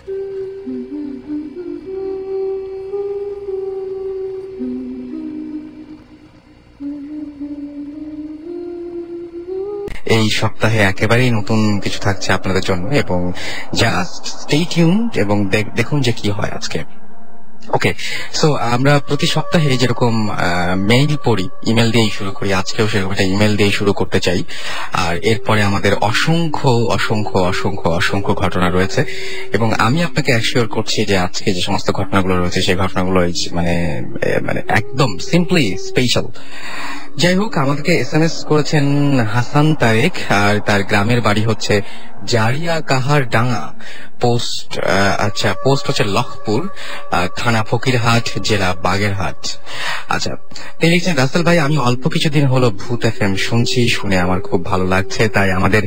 এই সপ্তাহে একেবারেই নতুন কিছু থাকছে আপনাদের জন্য, এবং জাস্ট স্টে টিউনড এবং দেখুন যে কি হয় আজকে। ওকে, সো আমরা প্রতি সপ্তাহে যেরকম মেইল পড়ি, ইমেল দিয়েই শুরু করি, আজকেও সেরকম একটা ইমেল দিয়ে শুরু করতে চাই। আর এরপরে আমাদের অসংখ্য অসংখ্য অসংখ্য অসংখ্য ঘটনা রয়েছে, এবং আমি আপনাকে অ্যাসিওর করছি যে আজকে যে সমস্ত ঘটনাগুলো রয়েছে সেই ঘটনাগুলো মানে মানে একদম সিম্পলি স্পেশাল। যাই হোক, আমাদেরকে SMS করেছেন হাসান তারেক, আর তার গ্রামের বাড়ি হচ্ছে জারিয়া কাহার ডাঙ্গা, পোস্ট পোস্ট হচ্ছে লখপুর, থানা ফকিরহাট, জেলা বাগেরহাট। আচ্ছা, তিনি লিখছেন, রাসেল ভাই, আমি অল্প কিছুদিন হলো ভূত FM শুনছি, শুনে আমার খুব ভালো লাগছে, তাই আমাদের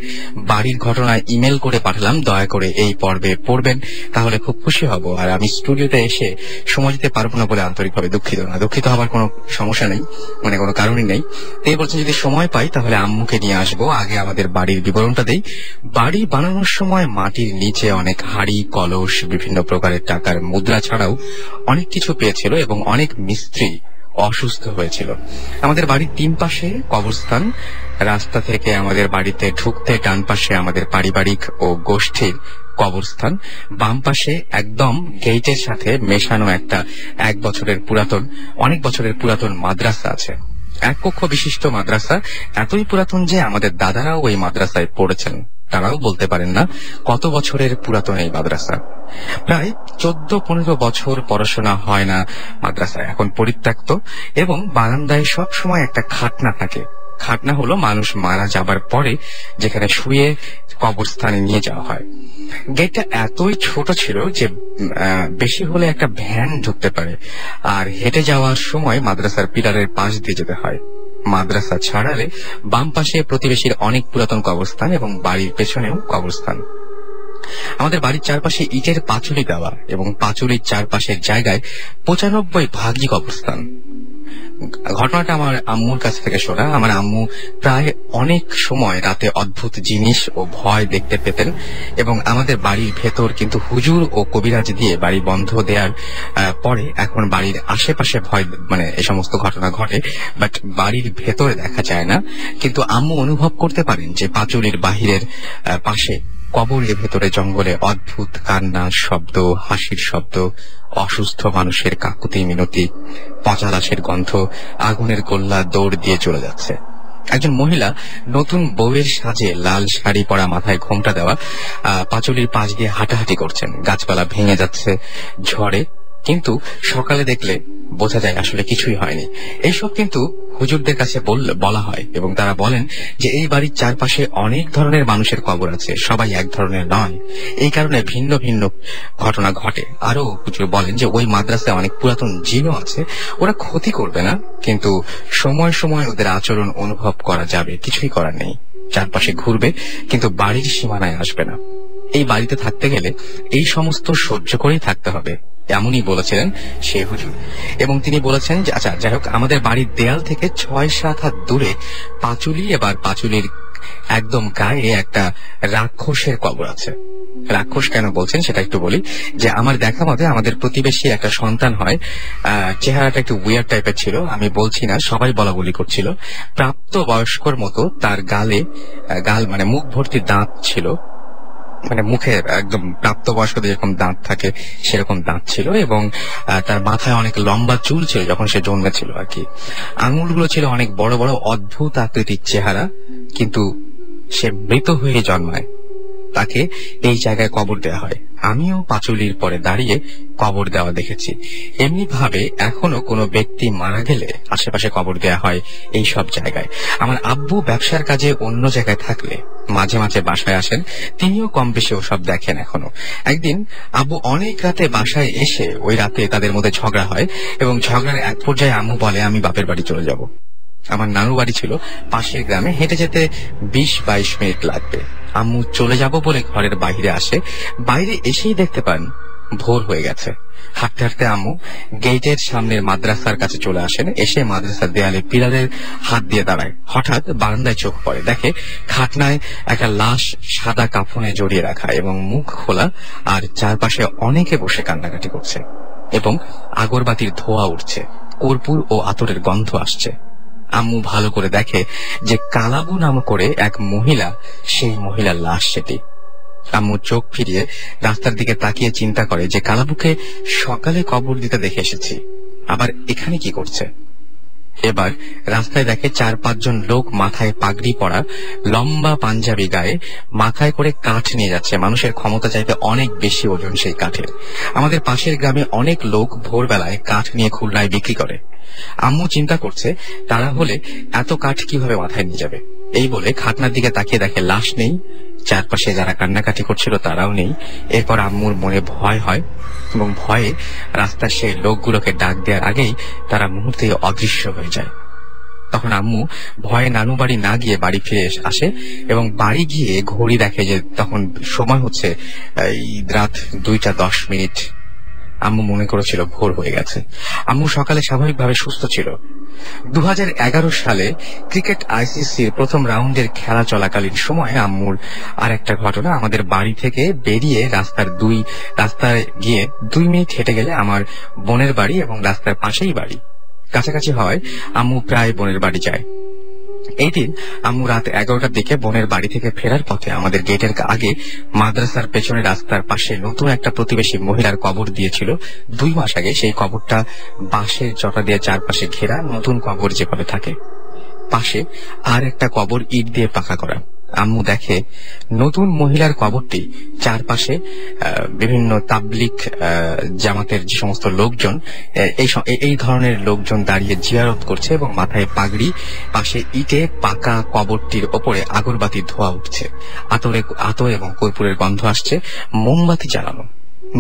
বাড়ির ঘটনায় ইমেল করে পাঠালাম, দয়া করে এই পর্বে পড়বেন, তাহলে খুব খুশি হব। আর আমি স্টুডিওতে এসে সময় দিতে পারবো না বলে আন্তরিকভাবে দুঃখিত। না, দুঃখিত হবার কোনো সমস্যা নেই, মানে কোনো কারণই নেই। তিনি বলছেন যদি সময় পাই তাহলে আম্মুকে নিয়ে আসবো। আগে আমাদের বাড়ির বিবরণটা দেই। বাড়ি বানানোর সময় মাটির নিচে অনেক হাড়ি, কলস, বিভিন্ন প্রকারের টাকার মুদ্রা ছাড়াও অনেক কিছু পেয়েছিল, এবং অনেক মিস্ত্রি অসুস্থ হয়েছিল। আমাদের বাড়ির 3 পাশে কবরস্থান। রাস্তা থেকে আমাদের বাড়িতে ঢুকতে ডান পাশে আমাদের পারিবারিক ও গোষ্ঠীর কবরস্থান, বাম পাশে একদম গেটের সাথে মেশানো একটা অনেক বছরের পুরাতন মাদ্রাসা আছে। 1 কক্ষ বিশিষ্ট মাদ্রাসা, এতই পুরাতন যে আমাদের দাদারাও ওই মাদ্রাসায় পড়েছেন। তারাও বলতে পারেন না কত বছরের পুরাতন এই মাদ্রাসা। প্রায় 14-15 বছর পড়াশোনা হয় না মাদ্রাসায়, এখন পরিত্যক্ত, এবং বারান্দায় সব সময় একটা খাটনা থাকে। খাটনা হলো মানুষ মারা যাবার পরে যেখানে শুয়ে কবরস্থানে নিয়ে যাওয়া হয়। গেটটা এতই ছোট ছিল যে বেশি হলে একটা ভ্যান ঢুকতে পারে, আর হেঁটে যাওয়ার সময় মাদ্রাসার পিলারের পাশ দিয়ে যেতে হয়। মাদ্রাসা ছাড়ালে বাম পাশে প্রতিবেশীর অনেক পুরাতন কবরস্থান, এবং বাড়ির পেছনেও কবরস্থান। আমাদের বাড়ির চারপাশে ইটের পাঁচুলি দেওয়া, এবং পাঁচুলির চারপাশের জায়গায় 95 কবরস্থান। ঘটনাটা আমার আম্মুর কাছ থেকে শোনা। আমার আম্মু প্রায় অনেক সময় রাতে অদ্ভুত জিনিস ও ভয় দেখতে পেতেন, এবং আমাদের বাড়ির ভেতর কিন্তু হুজুর ও কবিরাজ দিয়ে বাড়ি বন্ধ দেওয়ার পরে এখন বাড়ির আশেপাশে ভয়, মানে এই সমস্ত ঘটনা ঘটে, বাট বাড়ির ভেতরে দেখা যায় না। কিন্তু আম্মু অনুভব করতে পারেন যে পাঁচুলির বাহিরের পাশে কবরের ভেতরে জঙ্গলে অদ্ভুত কান্নার শব্দ, হাসির শব্দ, অসুস্থ মানুষের কাকুতি মিনতি, পচা লাশের গন্ধ, আগুনের গোল্লা দৌড় দিয়ে চলে যাচ্ছে। একজন মহিলা নতুন বউয়ের সাজে লাল শাড়ি পরা, মাথায় ঘোমটা দেওয়া, পাঁচুলির পাশ দিয়ে হাঁটাহাঁটি করছেন। গাছপালা ভেঙে যাচ্ছে ঝড়ে, কিন্তু সকালে দেখলে বোঝা যায় আসলে কিছুই হয়নি। এইসব কিন্তু হুজুরদের কাছে বলা হয়, এবং তারা বলেন যে এই বাড়ির চারপাশে অনেক ধরনের মানুষের কবর আছে, সবাই এক ধরনের নয়, এই কারণে ভিন্ন ভিন্ন ঘটনা ঘটে। আরো হুজুর বলেন যে ওই মাদ্রাসায় অনেক পুরাতন জিনও আছে, ওরা ক্ষতি করবে না, কিন্তু সময় সময় ওদের আচরণ অনুভব করা যাবে, কিছুই করার নেই। চারপাশে ঘুরবে, কিন্তু বাড়ির সীমানায় আসবে না। এই বাড়িতে থাকতে গেলে এই সমস্ত সহ্য করেই থাকতে হবে, এমনই বলেছিলেন সে হুজুর। এবং তিনি বলেছেন যে আচ্ছা, যাই হোক, আমাদের বাড়ির দেয়াল থেকে 6-7 হাত দূরে পাঁচুলি, এবার পাঁচুলির একদম গায়ে একটা রাক্ষসের কবর আছে। রাক্ষস কেন বলছেন সেটা একটু বলি, যে আমার দেখা মতে আমাদের প্রতিবেশী একটা সন্তান হয়, চেহারাটা একটু উইয়ার টাইপের ছিল, আমি বলছি না, সবাই বলা বলি করছিল। প্রাপ্ত বয়স্কর মতো তার গাল মানে মুখ ভর্তি দাঁত ছিল, মানে মুখে একদম প্রাপ্তবয়স্কদের যেরকম দাঁত থাকে সেরকম দাঁত ছিল, এবং তার মাথায় অনেক লম্বা চুল ছিল যখন সে জন্মেছিল আর কি। আঙুলগুলো ছিল অনেক বড় বড়, অদ্ভুত আকৃতির চেহারা, কিন্তু সে মৃত হয়ে জন্মায়। তাকে এই জায়গায় কবর দেওয়া হয়। আমিও পাঁচুলির পরে দাঁড়িয়ে কবর দেওয়া দেখেছি। এমনি ভাবে এখনো কোনো ব্যক্তি মারা গেলে আশেপাশে কবর দেওয়া হয় এই সব জায়গায়। আমার আব্বু ব্যবসার কাজে অন্য জায়গায় থাকলে মাঝে মাঝে বাসায় আসেন, তিনিও কম বেশি ওসব দেখেন এখনো। একদিন আব্বু অনেক রাতে বাসায় এসে ওই রাতে তাদের মধ্যে ঝগড়া হয়, এবং ঝগড়ার এক পর্যায়ে আম্মু বলে আমি বাপের বাড়ি চলে যাব। আমার নানু বাড়ি ছিল পাশের গ্রামে, হেঁটে যেতে 20-22 মিনিট লাগবে। আম্মু চলে যাব বলে ঘরের বাইরে আসে, বাইরে এসেই দেখতে পান ভোর হয়ে গেছে। হাঁটতে হাঁটতে আম্মু গেটের সামনের মাদ্রাসার কাছে চলে আসেন। এসে মাদ্রাসার দেয়ালে পিলারের হাত দিয়ে দাঁড়ায়। হঠাৎ বারান্দায় চোখ পড়ে, দেখে খাটনায় একটা লাশ সাদা কাফনে জড়িয়ে রাখা এবং মুখ খোলা, আর চারপাশে অনেকে বসে কান্নাকাটি করছে এবং আগরবাতির ধোঁয়া উঠছে, কর্পূর ও আতরের গন্ধ আসছে। আম্মু ভালো করে দেখে যে কালাবু নাম করে এক মহিলা, সেই মহিলার লাশ সেটি। আম্মু চোখ ফিরিয়ে রাস্তার দিকে তাকিয়ে চিন্তা করে যে কালাবুকে সকালে কবর দিতে দেখে এসেছি, আবার এখানে কি করছে। এবার রাস্তায় দেখে 4-5 জন লোক মাথায় পাগড়ি পরা, লম্বা পাঞ্জাবি গায়ে, মাথায় করে কাঠ নিয়ে যাচ্ছে। মানুষের ক্ষমতা চাইতে অনেক বেশি ওজন সেই কাঠের। আমাদের পাশের গ্রামে অনেক লোক ভোরবেলায় কাঠ নিয়ে খুলনায় বিক্রি করে। আম্মু চিন্তা করছে তারা হলে এত কাঠ কিভাবে মাথায় নিয়ে যাবে। এই বলে খাটনার দিকে তাকিয়ে দেখে লাশ নেই, চারপাশে যারা কান্নাকাটি করছিল তারাও নেই। এরপর আম্মুর মনে ভয় হয় এবং ভয়ে রাস্তার সেই লোকগুলোকে ডাক দেওয়ার আগেই তারা মুহূর্তে অদৃশ্য হয়ে যায়। তখন আম্মু ভয়ে নানু বাড়ি না গিয়ে বাড়ি ফিরে আসে এবং বাড়ি গিয়ে ঘড়ি দেখে যে তখন সময় হচ্ছে রাত 2:10। আম্মু মনে করেছিল ভোর হয়ে গেছে। আম্মু সকালে স্বাভাবিকভাবে সুস্থ ছিল। 2011 সালে ক্রিকেট আইসিসির প্রথম রাউন্ডের খেলা চলাকালীন সময়ে আম্মুর আর একটা ঘটনা। আমাদের বাড়ি থেকে বেরিয়ে রাস্তায় গিয়ে 2 মিনিট হেঁটে গেলে আমার বোনের বাড়ি এবং রাস্তার পাশেই বাড়ি। কাছাকাছি হয় আম্মু প্রায় বোনের বাড়ি যায়। এই দিন আম্মু রাত 11টার দিকে বোনের বাড়ি থেকে ফেরার পথে আমাদের গেটের আগে মাদ্রাসার পেছনে রাস্তার পাশে নতুন একটা প্রতিবেশী মহিলার কবর দিয়েছিল 2 মাস আগে। সেই কবরটা বাঁশের চটা দিয়ে চারপাশে ঘেরা, নতুন কবর যেভাবে থাকে। পাশে আর একটা কবর ইট দিয়ে পাকা করা। আম্মু দেখে নতুন মহিলার কবরটি চারপাশে বিভিন্ন তাবলিগ জামাতের যে সমস্ত লোকজন, এই ধরনের লোকজন দাঁড়িয়ে জিয়ারত করছে এবং মাথায় পাগড়ি। পাশে ইটে পাকা কবরটির ওপরে আগরবাতির ধোঁয়া উঠছে, আতর এবং কর্পূরের গন্ধ আসছে। মোমবাতি জ্বালানো,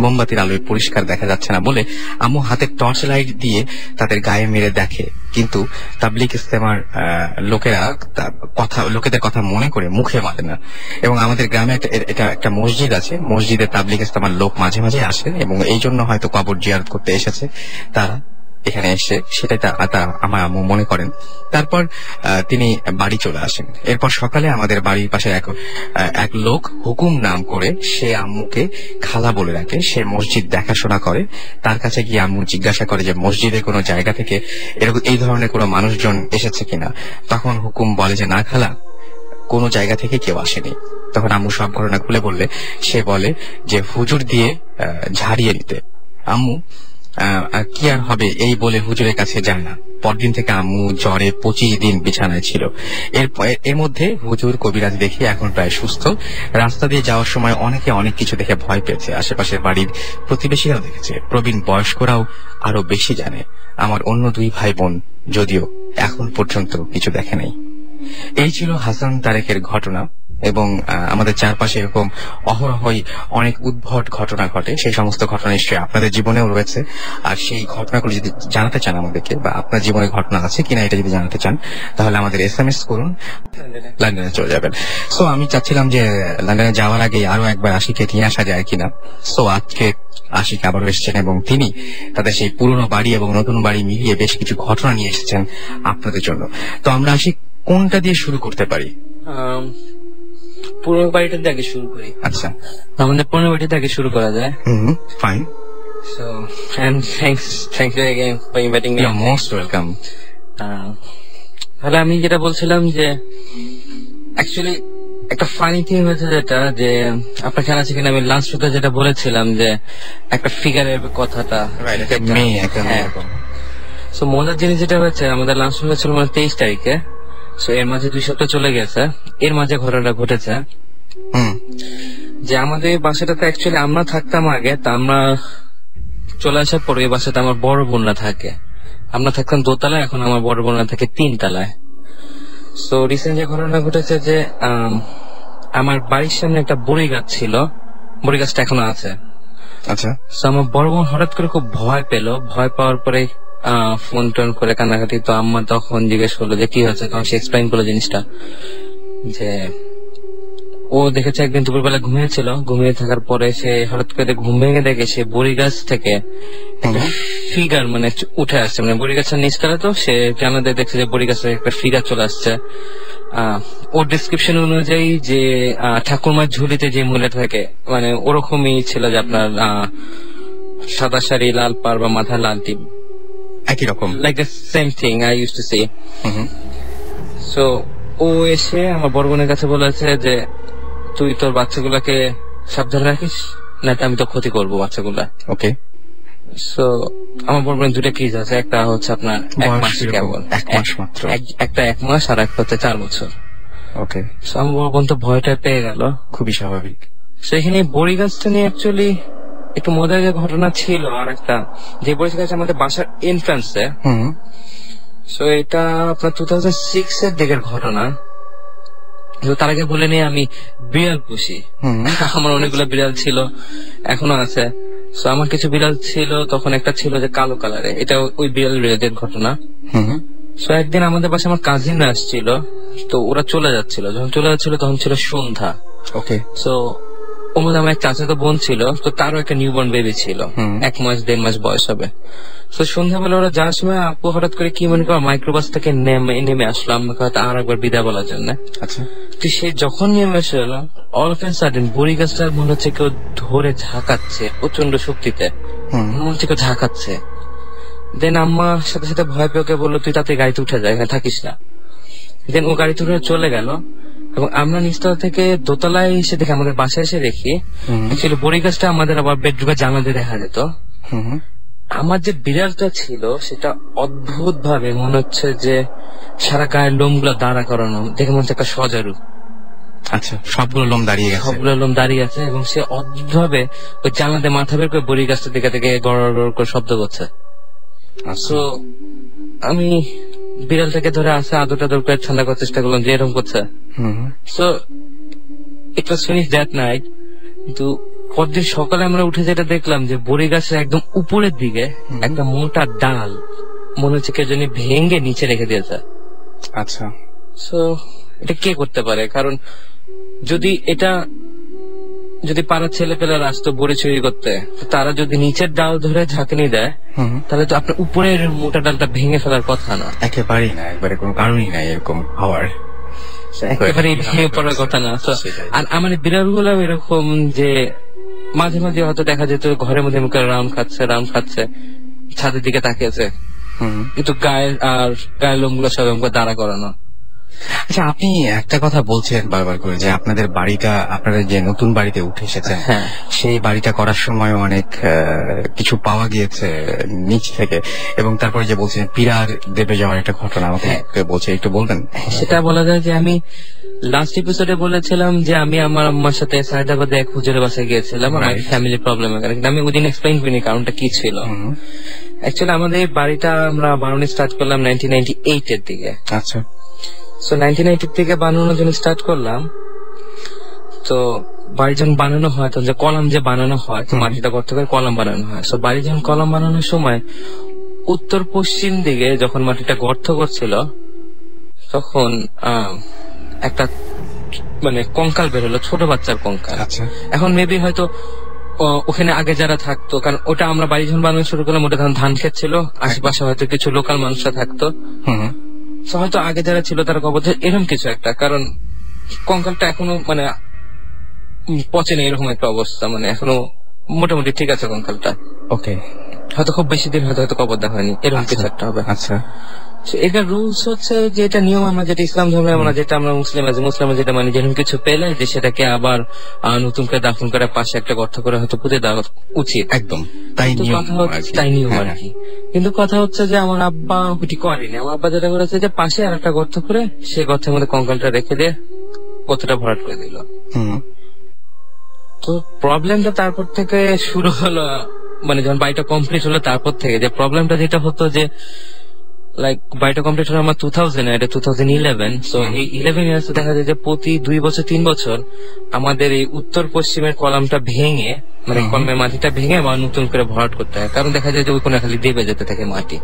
মোমবাতির আলোয় পরিষ্কার দেখা যাচ্ছে না বলে আম্মু হাতের টর্চ লাইট দিয়ে তাদের গায়ে মেরে দেখে, কিন্তু তাবলিগ ইস্তেমার লোকেদের কথা মনে করে মুখে মারে না। এবং আমাদের গ্রামে এটা একটা মসজিদ আছে, মসজিদে তাবলিগ ইস্তেমার লোক মাঝে মাঝে আসে এবং এই জন্য হয়তো কবর জিয়ারত করতে এসেছে তারা এখানে এসে, সেটাই আমার আম্মু মনে করেন। তারপর তিনি বাড়ি চলে আসেন। এরপর সকালে আমাদের বাড়ির পাশে এক লোক হুকুম নাম করে সে আম্মুকে খালা বলে রাখে। সে মসজিদ দেখাশোনা করে। তার কাছে গিয়ে আম্মু জিজ্ঞাসা করে যে মসজিদে কোনো জায়গা থেকে এরকম এই ধরনের কোনো মানুষজন এসেছে কিনা। তখন হুকুম বলে যে না খালা, কোনো জায়গা থেকে কেউ আসেনি। তখন আম্মু সব ঘটনা খুলে বললে সে বলে যে হুজুর দিয়ে ঝাড়িয়ে দিতে। আম্মু কি আর হবে এই বলে হুজুরের কাছে যায় না। পরদিন থেকে আম্মু জ্বরে 25 দিন বিছানায় ছিল। এর মধ্যে হুজুর কবিরাজ দেখে এখন প্রায় সুস্থ। রাস্তা দিয়ে যাওয়ার সময় অনেকে অনেক কিছু দেখে ভয় পেয়েছে। আশেপাশের বাড়ির প্রতিবেশীরাও দেখেছে। প্রবীণ বয়স্করাও আরো বেশি জানে। আমার অন্য 2 ভাই বোন যদিও এখন পর্যন্ত কিছু দেখে নাই। এই ছিল হাসান তারেকের ঘটনা। এবং আমাদের চারপাশে এরকম অহরহই অনেক উদ্ভট ঘটনা ঘটে। সেই সমস্ত ঘটনা নিশ্চয়ই আপনাদের জীবনেও রয়েছে। আর সেই ঘটনাগুলো যদি জানাতে চান আমাদেরকে, বা আপনার জীবনে ঘটনা আছে কিনা এটা যদি জানাতে চান, তাহলে আমাদের SMS করুন, লন্ডনে চলে যাবেন। সো আমি চাচ্ছিলাম যে লন্ডনে যাওয়ার আগে আরো একবার আশিকে নিয়ে আসা যায় কিনা। সো আজকে আশিক আবারও এসেছেন এবং তিনি তাদের সেই পুরনো বাড়ি এবং নতুন বাড়ি মিলিয়ে বেশ কিছু ঘটনা নিয়ে এসেছেন আপনাদের জন্য। তো আমরা আশিক কোনটা দিয়ে শুরু করতে পারি? পুরনো বাড়িটা দিয়ে আগে শুরু করি। আচ্ছা, আমাদের পুরনো বাড়িটা আগে শুরু করা যায়। Fine. So, and thanks again for inviting me. You're most welcome. তাহলে আমি যেটা বলছিলাম যে অ্যাকচুয়ালি একটা ফানি থিং হয়েছে, যেটা যে আপনার খেয়াল আছে কিনা, আমি লাঞ্চ শোতে যেটা বলেছিলাম যে একটা ফিগারের কথাটা, সো মজার জিনিস যেটা হয়েছে, আমাদের লাঞ্চ শো হয়েছিল 23 তারিখে। সো এর মাঝে 2 সপ্তাহ চলে গেছে। এর মাঝে ঘটনাটা ঘটেছে যে আমাদের বাসাটাতে অ্যাকচুয়ালি আমরা থাকতাম আগে, তা আমরা চলে আসার পরে এই বাসাতে আমার বড় বোনরা থাকে। আমরা থাকতাম দোতলায়, এখন আমার বড় বোনরা থাকে 3 তলায়। সো রিসেন্ট যে ঘটনা ঘটেছে যে আমার বাড়ির সামনে একটা বড়ি গাছ ছিল, বড়ি গাছটা এখনো আছে। আচ্ছা। সো আমার বড় বোন হঠাৎ করে খুব ভয় পেল। ভয় পাওয়ার পরে ফোন টোন করে কান্নাকাটি। তো আম্মা তখন জিজ্ঞেস করলো যে কি হয়েছে, তখন সে এক্সপ্লেইন করলো জিনিসটা যে ও দেখেছে একদিন দুপুরবেলা ঘুমিয়েছিল, ঘুমিয়ে থাকার পরে সে হঠাৎ করে ঘুম ভেঙে দেখে সে বড়ি গাছ থেকে ফিগার মানে উঠে আসছে, মানে বড়ি গাছের নিচতলা, তো সে জানাতে দেখছে যে বড়ি গাছের একটা ফিগার চলে আসছে। ওর ডিসক্রিপশন অনুযায়ী যে ঠাকুরমার ঝুলিতে যে মহিলা থাকে মানে ওরকমই ছিল, যে আপনার সাদা শাড়ি, লাল পাড় বা মাথায় লাল টিপ, একই রকম, like the same thing I use to see. So ও এসে আমার বড় বোনের কাছে বলেছে যে তুই তোর বাচ্চাগুলাকে সাবধানে রাখিস, না আমি তো ক্ষতি করবো বাচ্চাগুলা। ওকে। সো আমার বড় বোনের দুটো কিজ আছে, একটা হচ্ছে আপনার 1 মাস কেবল, 1 মাস মাত্র, একটা 1 মাস আর একটা হচ্ছে 4 বছর। ওকে। সো আমার বড় বোন তো ভয়টা পেয়ে গেল, খুবই স্বাভাবিক। সেখানে বড়ি গাছটা নিয়ে অ্যাকচুয়ালি একটু মজার যে ঘটনা ছিল, আর একটা যে বড়ি গাছ আমাদের বাসার এন্ট্রান্সে। সো এটা আপনার 2006 এর দিকের ঘটনা। তার আগে বলে নিয়ে আমি বিড়াল পুষি, আমার অনেকগুলো বিড়াল ছিল, এখনো আছে। সো আমার কিছু বিড়াল ছিল, তখন একটা ছিল যে কালো কালারে, এটা ওই বিড়াল রিলেটেড ঘটনা। সো একদিন আমাদের পাশে আমার কাজিনরা আসছিল, তো ওরা চলে যাচ্ছিল, যখন চলে যাচ্ছিল তখন ছিল সন্ধ্যা। ওকে। সো ওর মধ্যে আমার এক চাচাতো বোন ছিল, তো তারও একটা নিউবর্ন বেবি ছিল, 1 মাস 1.5 মাস বয়স হবে। তো সন্ধ্যাবেলা ওরা যাওয়ার সময় আপু হঠাৎ করে কি মনে করো মাইক্রোবাস থেকে নেমে আসলো আমাকে হয়তো আর একবার বিদায় বলার জন্য। আচ্ছা। তো সে যখন নেমে এসেলো, অল অফ এ সাডেন বড়ি গাছটার মনে হচ্ছে কেউ ধরে ঝাঁকাচ্ছে প্রচন্ড শক্তিতে, মনে হচ্ছে কেউ ঝাঁকাচ্ছে। দেন আম্মা সাথে সাথে ভয় পেয়ে ওকে বললো তুই তাতে গাড়িতে উঠে যায়, এখানে থাকিস না। দেন ও গাড়িতে উঠে চলে গেল, এবং আমরা নিচতলা থেকে দোতলায় এসে দেখি, আমাদের বাসায় এসে দেখি অ্যাকচুয়ালি বড়ি গাছটা আমাদের আবার বেডরুমে জানলা দিয়ে দেখা যেত। আমার যে বিড়ালটা ছিল সেটা অদ্ভুত ভাবে মনে হচ্ছে যে সারা গায়ের লোম গুলো দাঁড়া করানো, দেখে মনে হচ্ছে একটা সজারু। আচ্ছা, সবগুলো লোম দাঁড়িয়ে গেছে, সবগুলো লোম দাঁড়িয়ে আছে, এবং সে অদ্ভুত ভাবে ওই জানলাতে মাথা বের করে বড়ি গাছটা দিকে থেকে গড় করে শব্দ করছে। তো আমি বিড়ালটাকে ধরে আসে আদর টাদর করে ঠান্ডা করার চেষ্টা করলাম যে এরকম করছে। So it was finish that night. কিন্তু পরদিন সকালে আমরা উঠে যেটা দেখলাম যে বড়ি গাছের একদম উপরের দিকে একটা মোটা ডাল মনে হচ্ছে কেউ জানি ভেঙে নিচে রেখে দিয়েছে। আচ্ছা। সো এটা কে করতে পারে? কারণ যদি পাড়ার ছেলে পেলারা আসতো বড়ি চুরি করতে, তারা যদি নিচের ডাল ধরে ঝাঁকনি দেয় তাহলে তো আপনার উপরের মোটা ডালটা ভেঙে ফেলার কথা না। একেবারেই না, একবারে কোনো কারণই নাই এরকম হওয়ার, একেবারে ভেঙে পড়ার কথা না। আর আমার বিড়াল গুলো এরকম যে মাঝে মাঝে হয়তো দেখা যেত ঘরের মধ্যে মুখে রাউন্ড খাচ্ছে, ছাদের দিকে তাকিয়েছে, কিন্তু গায়ের লোমগুলো সব দাঁড়া করানো। আচ্ছা, আপনি একটা কথা বলছেন বারবার করে যে আপনাদের বাড়িটা, আপনারা যে নতুন বাড়িতে উঠে এসেছেন সেই বাড়িটা করার সময় অনেক কিছু পাওয়া গিয়েছে নিচ থেকে, এবং তারপরে যে বলছেন পিরার দেবে যাওয়ার একটা ঘটনা আমাকে বলছে, একটু বলবেন? সেটা বলা যায় যে আমি লাস্ট এপিসোডে বলেছিলাম যে আমি আমার আম্মার সাথে সায়দাবাদে এক হুজুরের বাসায় গিয়েছিলাম আমার ফ্যামিলি প্রবলেমের কারণে, কিন্তু আমি ওদিন এক্সপ্লেইন করিনি কারণটা কি ছিল। অ্যাকচুয়ালি আমাদের বাড়িটা আমরা বানানো স্টার্ট করলাম 1998 এর দিকে। আচ্ছা। সো 1980 থেকে বানানোর জন্য স্টার্ট করলাম। তো বাড়ি যখন বানানো হয় তখন যে কলাম যে বানানো হয়, মাটিটা গর্ত করে কলাম বানানো হয়। সো বাড়ি যখন কলাম বানানোর সময় উত্তর পশ্চিম দিকে যখন মাটিটা গর্ত করছিল তখন একটা মানে কঙ্কাল বেরোলো, ছোট বাচ্চার কঙ্কাল। এখন মেবি হয়তো ওখানে আগে যারা থাকতো, কারণ ওটা আমরা বাড়ি যখন বানানো শুরু করলাম ওটা তখন ধান ক্ষেত ছিল, আশেপাশে হয়তো কিছু লোকাল মানুষরা থাকতো, হয়তো আগে যারা ছিল তারা কবর এরকম কিছু একটা, কারণ কঙ্কালটা এখনো মানে পচেনি এরকম একটা অবস্থা, মানে এখনো মোটামুটি ঠিক আছে কঙ্কালটা। ওকে, হয়তো খুব বেশি দিন হয়তো কবর দেওয়া হয়নি, এরকম কিছু একটা হবে। আচ্ছা, এটা রুলস হচ্ছে যে এটা নিয়ম, আমরা যেটা ইসলাম ধর্মে আমরা যেটা আমরা মুসলিম যেটা মানে যেরকম কিছু পেলে যে সেটাকে আবার নতুন করে দাফন করে পাশে একটা গর্ত করে হয়তো পুঁতে দেওয়া উচিত। একদম তাই নিয়ম আর কি। কিন্তু কথা হচ্ছে যে আমার আব্বা ওটি করেনি, আমার আব্বা যেটা করেছে যে পাশে আর একটা গর্ত করে সেই গর্তের মধ্যে কঙ্কালটা রেখে দিয়ে গর্তটা ভরাট করে দিল। তো প্রবলেমটা তারপর থেকে শুরু হলো, মানে যখন বাড়িটা কমপ্লিট হলো তারপর থেকে যে প্রবলেমটা যেটা হতো যে লাইক বাড়িটা কমপ্লিট হলো আমার 2000, এটা 2011। সো এই 11 ইয়ার্স দেখা যায় যে প্রতি 2 বছর 3 বছর আমাদের এই উত্তর পশ্চিমের কলামটা ভেঙে, মানে কলমের মাটিটা ভেঙে আবার নতুন করে ভরাট করতে হয়, কারণ দেখা যায় যে ওই কোনো খালি দেবে যেতে থাকে মাটি।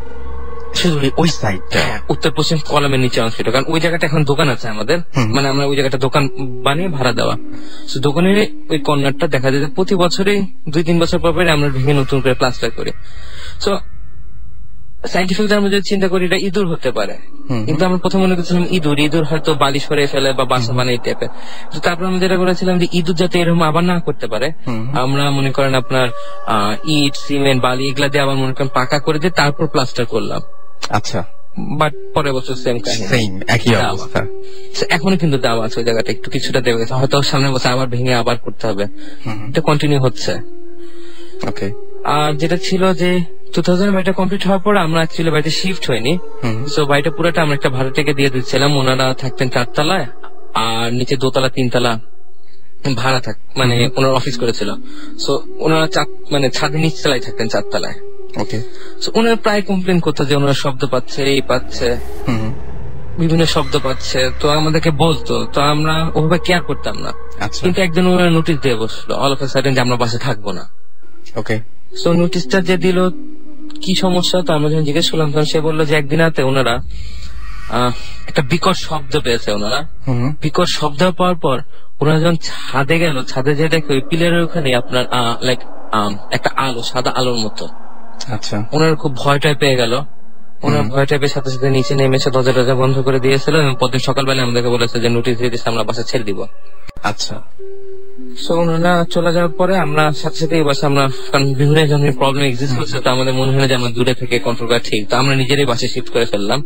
শুধু ওই সাইডটা উত্তর পশ্চিম কলামের নিচে অংশটা, কারণ ওই জায়গাটা এখন দোকান আছে আমাদের, মানে আমরা ওই জায়গাটা দোকান বানিয়ে ভাড়া দেওয়া। তো দোকানের ওই কর্নারটা দেখা যায় প্রতি বছরই 2-3 বছর পর পরে আমরা ভেঙে নতুন করে প্লাস্টার করি। সো সাইন্টিফিক আমরা যদি চিন্তা করি এটা ইঁদুর হতে পারে, কিন্তু আমরা প্রথম মনে করছিলাম ইঁদুর হয়তো বালি সরে ফেলে বা বাসা বানাই টাইপের। তো তারপর আমরা যেটা করেছিলাম যে ইঁদুর যাতে এরকম আবার না করতে পারে, আমরা মনে করেন আপনার ইট সিমেন্ট বালি এগুলা দিয়ে আবার মনে করেন পাকা করে দিয়ে তারপর প্লাস্টার করলাম। আচ্ছা, বাট পরের বছর সেম একই অবস্থা। এখনো কিন্তু দাম আছে ওই জায়গাটা, একটু কিছুটা দেবে গেছে, হয়তো সামনের বছর আবার ভেঙে আবার করতে হবে, এটা কন্টিনিউ হচ্ছে। ওকে। আর যেটা ছিল যে 2000 বাড়িটা কমপ্লিট হওয়ার পর আমরা অ্যাকচুয়ালি বাড়িতে শিফট হয়নি। সো বাড়িটা পুরোটা আমরা একটা ভাড়া থেকে দিয়ে দিচ্ছিলাম, ওনারা থাকতেন 4 তলায় আর নিচে 2 তলা 3 তলা ভাড়া মানে ওনার অফিস করেছিল। সো ওনারা মানে ছাদের নিচ তলায় থাকতেন 4 তলায়। ওকে। সো ওনারা প্রায় কমপ্লেন করতো যে ওনারা শব্দ পাচ্ছে, এই পাচ্ছে, বিভিন্ন শব্দ পাচ্ছে, তো আমাদেরকে বলতো, তো আমরা ওভাবে কেয়ার করতাম না। কিন্তু একদিন ওনারা নোটিশ দিয়ে বসলো অল অফ আ সাডেন যে আমরা বাসে থাকবো না। ওকে। সো নোটিশটা যে দিল কি সমস্যা, তো আমরা যখন জিজ্ঞেস করলাম তখন সে বললো যে একদিন রাতে ওনারা একটা বিকট শব্দ পেয়েছে। ওনারা বিকট শব্দ পাওয়ার পর ওনারা যখন ছাদে গেল, ছাদে যে দেখে ওই পিলারের ওখানে আপনার লাইক একটা আলো, সাদা আলোর মতো। আচ্ছা। ওনারা খুব ভয়টাই পেয়ে গেল। ওনার ভয়টা পেয়ে সাথে সাথে নিচে নেমেছে, দরজা বন্ধ করে দিয়েছিল এবং পরদিন সকালবেলা আমাদেরকে বলেছে যে নোটিশ দিয়ে দিচ্ছে, আমরা বাসা ছেড়ে দিব। আচ্ছা। সো ওনারা চলে যাওয়ার পরে আমরা সাথে সাথে এই বাসা আমরা, কারণ বিভিন্ন ধরনের প্রবলেম এক্সিস্ট করছে, তো আমাদের মনে হয় যে আমরা দূরে থেকে কন্ট্রোল করা ঠিক, তো আমরা নিজেরই বাসে শিফট করে ফেললাম।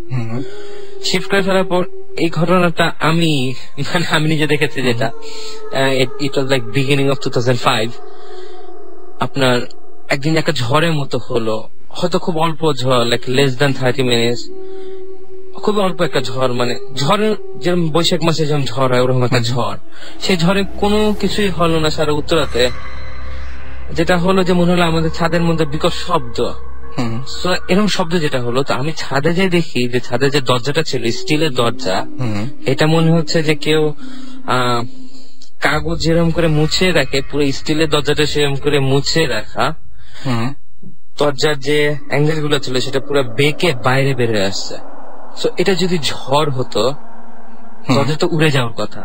শিফট করে ফেলার পর এই ঘটনাটা আমি নিজে দেখেছি, যেটা ইট ওয়াজ লাইক বিগিনিং অফ 2005। আপনার একদিন একটা ঝড়ের মতো হলো, হয়তো খুব অল্প ঝড়, লাইক লেস দ্যান 30 মিনিটস, খুব অল্প একটা ঝড়, মানে ঝড়ের যেরকম বৈশাখ মাসে যেমন ঝড় হয় ওরকম একটা ঝড়। সেই ঝড়ে কোনো কিছুই হলো না সারা উত্তরাতে। যেটা হলো যে মনে হলো আমাদের ছাদের মধ্যে বিকট শব্দ, এরকম শব্দ যেটা হলো, তো আমি ছাদে যে দেখি যে ছাদে যে দরজাটা ছিল স্টিলের দরজা, এটা মনে হচ্ছে যে কেউ কাগজ যেরকম করে মুছে রাখে, পুরো স্টিলের দরজাটা সেরকম করে মুছে রাখা, দরজার যে অ্যাঙ্গেল গুলো ছিল সেটা পুরো বেঁকে বাইরে বেরিয়ে আসছে। সো এটা যদি ঝড় হতো দরজা তো উড়ে যাওয়ার কথা,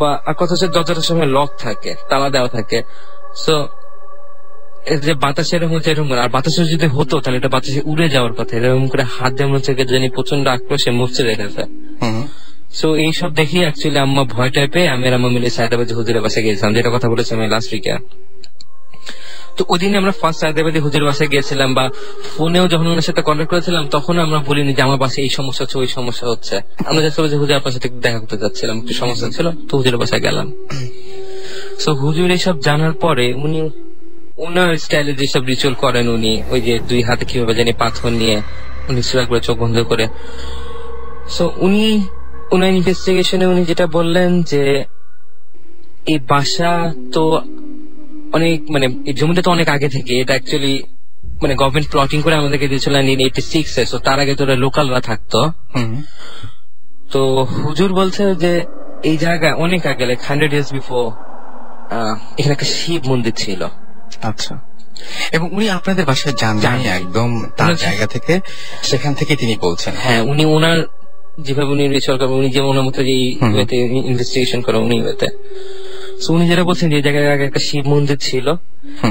বা আর কথা হচ্ছে দরজাটার সময় লক থাকে, তালা দেওয়া থাকে। সো যে বাতাস এরকম হচ্ছে এরকম, আর বাতাসে যদি হতো তাহলে এটা বাতাসে উড়ে যাওয়ার কথা, এরকম করে হাত যেমন হচ্ছে জানি প্রচন্ড আক্রোশে মুছতে রেখেছে। সো এইসব দেখি অ্যাকচুয়ালি আম্মা ভয়টাই পেয়ে আমি আর আম্মা মিলে সায়দাবাদী হুজুরের বাসায় গিয়েছিলাম, যেটা কথা বলেছি আমি লাস্ট উইকে। তো ওই দিনে আমরা ফার্স্ট সায়দাবাদী হুজুরের বাসায় গিয়েছিলাম, বা ফোনেও যখন ওনার সাথে কন্ট্যাক্ট করেছিলাম তখন আমরা বলিনি যে আমার বাসায় এই সমস্যা হচ্ছে ওই সমস্যা হচ্ছে, আমরা জাস্ট বলেছি হুজুর আপনার সাথে দেখা করতে যাচ্ছিলাম, একটু সমস্যা ছিল, তো হুজুরের বাসায় গেলাম। সো হুজুর এইসব জানার পরে উনি ওনার স্টাইলে যেসব রিচুয়াল করেন, উনি ওই যে 2 হাতে কিভাবে জানি পাথর নিয়ে উনি সুরা করে চোখ বন্ধ করে। সো উনি ওনার ইনভেস্টিগেশনে উনি যেটা বললেন যে এই বাসা তো অনেক, মানে এই জমিটা তো অনেক আগে থেকে, এটা অ্যাকচুয়ালি মানে গভর্নমেন্ট প্লটিং করে আমাদেরকে দিয়েছিল 1986-এ, সো তার আগে তো লোকালরা থাকতো। তো হুজুর বলছে যে এই জায়গায় অনেক আগে, লাইক 100 years বিফোর, এখানে একটা শিব মন্দির ছিল। আচ্ছা। এবং উনি আপনাদের বাসায় জানেন একদম তার জায়গা থেকে, সেখান থেকে তিনি বলছেন। হ্যাঁ, উনি ওনার যেভাবে উনি রিসার্চ করেন, উনি যেমন ওনার মতো যে ইনভেস্টিগেশন করে উনি ওতে, সো উনি যেটা বলছেন যে এই জায়গায় আগে একটা শিব মন্দির ছিল,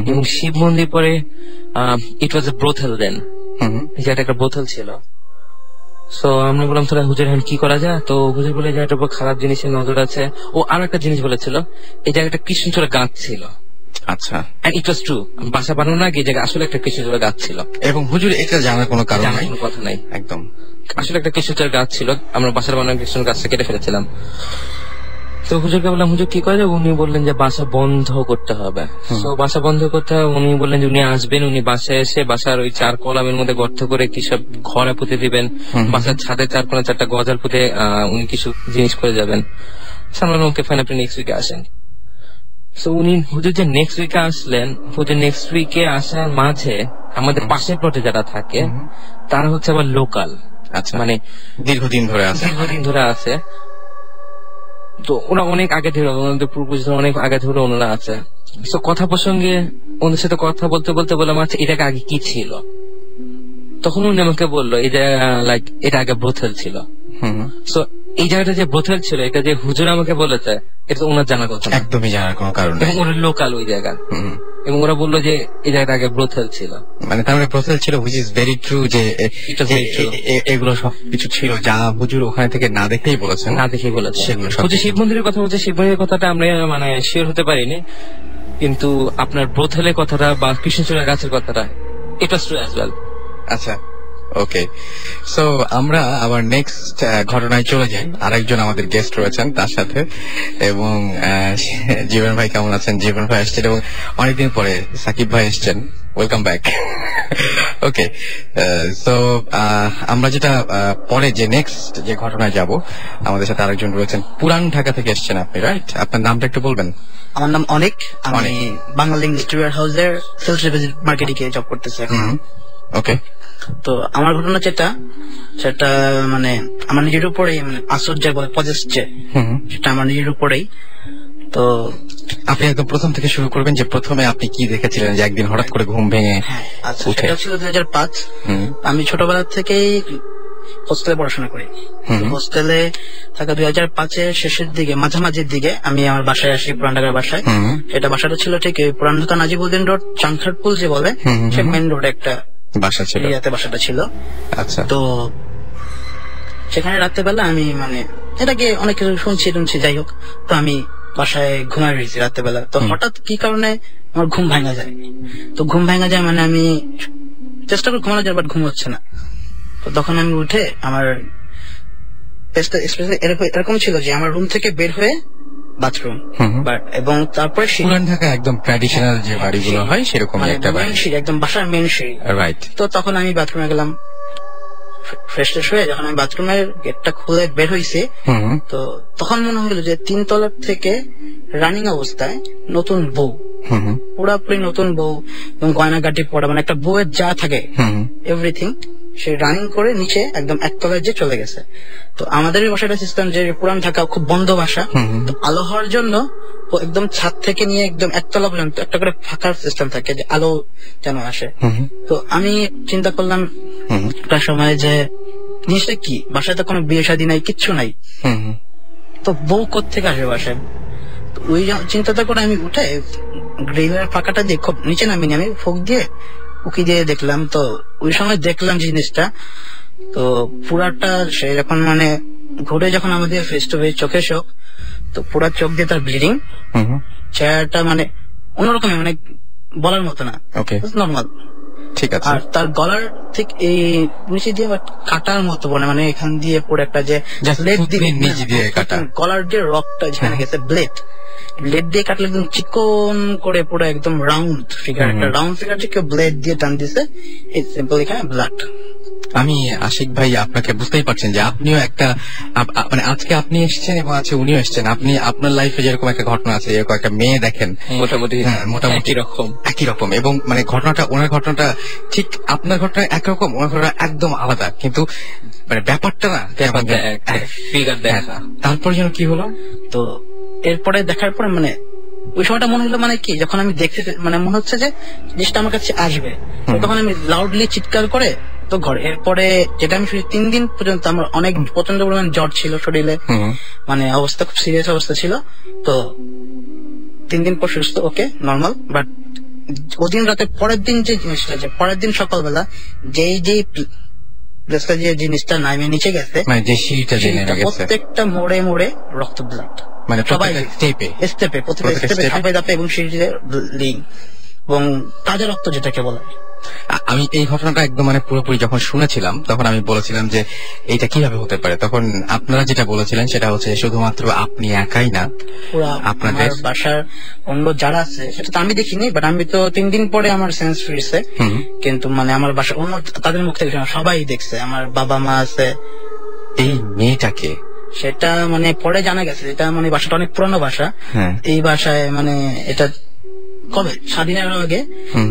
এবং শিব মন্দির পরে ইট ওয়াজ এ ব্রোথেল দেন, এই জায়গাটা একটা ব্রোথেল ছিল। সো আমরা বললাম তাহলে হুজুর এখন কি করা যায়, তো হুজুর বলে জায়গাটার উপর খারাপ জিনিসের নজর আছে। ও আরো একটা জিনিস বলেছিল, এই জায়গাটা কৃষ্ণচূড়া গাছ ছিল। আচ্ছা। এন্ড ইট ওয়াজ ট্রু, বাসা বানানোর আগে এই জায়গায় আসলে একটা কৃষ্ণচূড়া গাছ ছিল, এবং হুজুর এটা জানার কোনো কারণ নাই, কোনো কথা নাই, একদম আসলে একটা কৃষ্ণচূড়া গাছ ছিল। আমরা বাসার বানানোর কৃষ্ণ গাছটা কেটে ফেলেছিলাম। তো হুজুরকে বললাম হুজুর কি করে, উনি বললেন যে বাসা বন্ধ করতে হবে। তো বাসা বন্ধ করতে হবে, উনি বললেন যে উনি আসবেন, উনি বাসায় এসে বাসার ওই 4 কলামের মধ্যে গর্ত করে কি সব ঘরে পুঁতে দিবেন, বাসার ছাদে 4 কোণে 4টা গজাল পুঁতে উনি কিছু জিনিস করে যাবেন। সামনে ওকে ফাইন, আপনি নেক্সট উইকে আসেন। সো উনি হুজুর যে নেক্সট উইকে আসলেন, হুজুর নেক্সট উইকে আসার মাঝে আমাদের পাশের প্লটে যারা থাকে তারা হচ্ছে আবার লোকাল, আচ্ছা, মানে দীর্ঘদিন ধরে আছে। তো ওরা অনেক আগে ধরে, ওনাদের পূর্বপুরুষরা অনেক আগে ধরে ওনারা আছে। তো কথা প্রসঙ্গে ওদের সাথে কথা বলতে বলতে বললাম আচ্ছা এটাকে আগে কি ছিল, তখন উনি আমাকে বললো এই যে লাইক এটা আগে ব্রোথেল ছিল। সো এই জায়গাটা যে ব্রোথেল ছিল এটা যে হুজুর আমাকে বলেছে এটা তো ওনার জানার কথা, একদমই জানার কোনো কারণ নেই। এবং ওরা লোকাল ওই জায়গা, এবং ওরা বললো যে এই জায়গাটা আগে ব্রোথেল ছিল। মানে তার মানে ব্রোথেল ছিল, হুইচ ইজ ভেরি ট্রু, যে এগুলো সবকিছু ছিল যা হুজুর ওখানে থেকে না দেখেই বলেছেন, না দেখেই বলেছে। হুজুর শিব মন্দিরের কথা বলছে, শিব মন্দিরের কথাটা আমরা মানে শিওর হতে পারিনি, কিন্তু আপনার ব্রোথেলের কথাটা বা কৃষ্ণচূড়া গাছের কথাটা এটা ট্রু অ্যাজ ওয়েল। আচ্ছা, ওকে। সো আমরা আবার নেক্সট ঘটনায় চলে যাই। আরেকজন আমাদের গেস্ট রয়েছেন তার সাথে, এবং জীবন ভাই কেমন আছেন? জীবন ভাই আসছেন এবং অনেকদিন পরে সাকিব ভাই এসছেন, ওয়েলকাম ব্যাক। ওকে, সো আমরা যেটা পরে যে নেক্সট যে ঘটনায় যাব, আমাদের সাথে আরেকজন রয়েছেন, পুরান ঢাকা থেকে এসছেন আপনি, রাইট? আপনার নামটা একটু বলবেন। আমার নাম অনেক, আমি বাংলালিংক ডিস্ট্রিবিউটর হাউসের সেলস মার্কেটিং এ জব করতেছি এখন। ওকে, তো আমার ঘটনা যেটা, সেটা মানে আমার নিজের উপরেই, মানে আসর যে বলে পজেস্ট যে, সেটা আমার নিজের উপরেই। তো আপনি একদম প্রথম থেকে শুরু করবেন, যে প্রথমে আপনি কি দেখেছিলেন যে একদিন হঠাৎ করে ঘুম ভেঙে? আচ্ছা, সেটা ছিল 2005। আমি ছোটবেলা থেকেই হোস্টেলে পড়াশোনা করি। হোস্টেলে থাকা 2005-এর শেষের দিকে, মাঝামাঝির দিকে আমি আমার বাসায় আসি, পুরান ঢাকার বাসায়। সেটা বাসাটা ছিল ঠিক পুরান ঢাকা নাজিবউদ্দিন রোড, চাংখারপুল যে বলে, সে মেন রোড একটা বাসা ছিল, বাসাটা ছিল। আচ্ছা, তো সেখানে রাত্রেবেলা আমি মানে এটাকে অনেক কিছু শুনছি, যাই হোক, তো আমি বাসায় ঘুমায় রয়েছি রাত্রেবেলা। তো হঠাৎ কি কারণে আমার ঘুম ভাঙা যায়। তো ঘুম ভাঙা যায় মানে আমি চেষ্টা করি ঘুমানো যায়, বাট ঘুম হচ্ছে না। তো তখন আমি উঠে আমার এরকম ছিল যে আমার রুম থেকে বের হয়ে বাথরুম, এবং তারপরে পুরান ঢাকা একদম ট্র্যাডিশনাল যে বাড়িগুলো হয় সেরকম একটা বাড়ি, একদম বাসার মেন সিঁড়ি, রাইট। তো তখন আমি বাথরুমে গেলাম, ফ্রেশ হয়ে যখন আমি বাথরুমের গেটটা খুলে বের হয়েছি, তো তখন মনে হলো যে 3 তলার থেকে রানিং অবস্থায় নতুন বউ, পুরাপুরি নতুন বউ, এবং গয়নাগাটি পড়া, মানে একটা বউয়ের যা থাকে এভরিথিং, সে রানিং করে নিচে একদম 1 তলায় যে চলে গেছে। তো আমাদের এই বাসাটা সিস্টেম যে পুরান ঢাকা খুব বন্ধ বাসা, তো আলো হওয়ার জন্য একদম ছাদ থেকে নিয়ে একদম 1 তলা পর্যন্ত একটা করে ফাঁকার সিস্টেম থাকে, যে আলো যেন আসে। তো আমি চিন্তা করলাম একটা সময় যে জিনিসটা কি, বাসায় তো কোনো বিয়ে শাদী নাই, কিচ্ছু নাই, তো বউ কোত্থেকে আসবে বাসায়। ওই চিন্তাটা করে আমি উঠে গ্রিলের ফাঁকাটা দিয়ে খুব নিচে নামিনি, আমি ফোক দিয়ে উকি দিয়ে দেখলাম। তো ওই সময় দেখলাম জিনিসটা, তো পুরাটা সে যখন মানে ঘুরে যখন আমাদের ফেস টু ফেস চোখে চোখ, তো পুরা চোখ দিয়ে তার ব্লিডিং, চেহারাটা মানে অন্যরকম, মানে বলার মতো না, নর্মাল, ঠিক আছে। আর তার গলার ঠিক এই নিচে দিয়ে কাটার মতো বলে, মানে এখান দিয়ে পুরো একটা যে গলার যে রকটা যেখানে গেছে, ব্লেড দিয়ে কাটলে একদম চিকন করে পুরো একদম রাউন্ড ফিগার, একটা রাউন্ড ফিগার যে কেউ ব্লেড দিয়ে টান দিছে, এই সিম্পল এখানে ব্লাড। আমি আশিক ভাই আপনাকে বুঝতেই পারছেন যে আপনিও একটা মানে আজকে আপনি এসেছেন এবং আজকে উনিও এসেছেন, আপনি আপনার লাইফে যেরকম একটা ঘটনা আছে, এরকম একটা মেয়ে দেখেন, মোটামুটি একই রকম, এবং মানে ঘটনাটা, ওনার ঘটনাটা ঠিক আপনার ঘটনা একরকম, ওনার ঘটনা একদম আলাদা, কিন্তু মানে ব্যাপারটা না, তারপর যেন কি হলো। তো এরপরে দেখার পরে মানে ওই সময়টা মনে হলো, মানে কি, যখন আমি দেখতে মানে মনে হচ্ছে যে জিনিসটা আমার কাছে আসবে, তখন আমি লাউডলি চিৎকার করে তো ঘরে। এরপরে যেটা আমি শুনি 3 দিন পর্যন্ত আমার অনেক প্রচন্ড পরিমাণ জ্বর ছিল শরীরে, মানে অবস্থা খুব সিরিয়াস অবস্থা ছিল। তো 3 দিন পর সুস্থ, ওকে, নর্মাল। বাট ওদিন রাতে পরের দিন যে জিনিসটা, যে পরের দিন সকালবেলা যে যে জিনিসটা নামে নিচে গেছে, প্রত্যেকটা মোড়ে মোড়ে রক্ত, ব্লাড, মানে সবাই স্টেপে ধাপে ধাপে, এবং সিঁড়িতে লিং এবং তাজা রক্ত যেটাকে বলে। আমি এই ঘটনাটা একদম মানে পুরোপুরি যখন শুনেছিলাম, তখন আমি বলেছিলাম যে এইটা কিভাবে হতে পারে। তখন আপনারা যেটা বলেছিলেন সেটা হচ্ছে শুধুমাত্র আপনি একাই না, আপনাদের বাসার অন্য যারা আছে, সেটা তো আমি দেখিনি, বাট আমি তো 3 দিন পরে আমার সেন্স ফিরছে, কিন্তু মানে আমার বাসার অন্য তাদের মুখ থেকে সবাই দেখছে, আমার বাবা মা আছে। এই মেয়েটাকে সেটা মানে পরে জানা গেছে, এটা মানে বাসাটা অনেক পুরনো বাসা, এই বাসায় মানে এটা কবে স্বাধীনের আগে,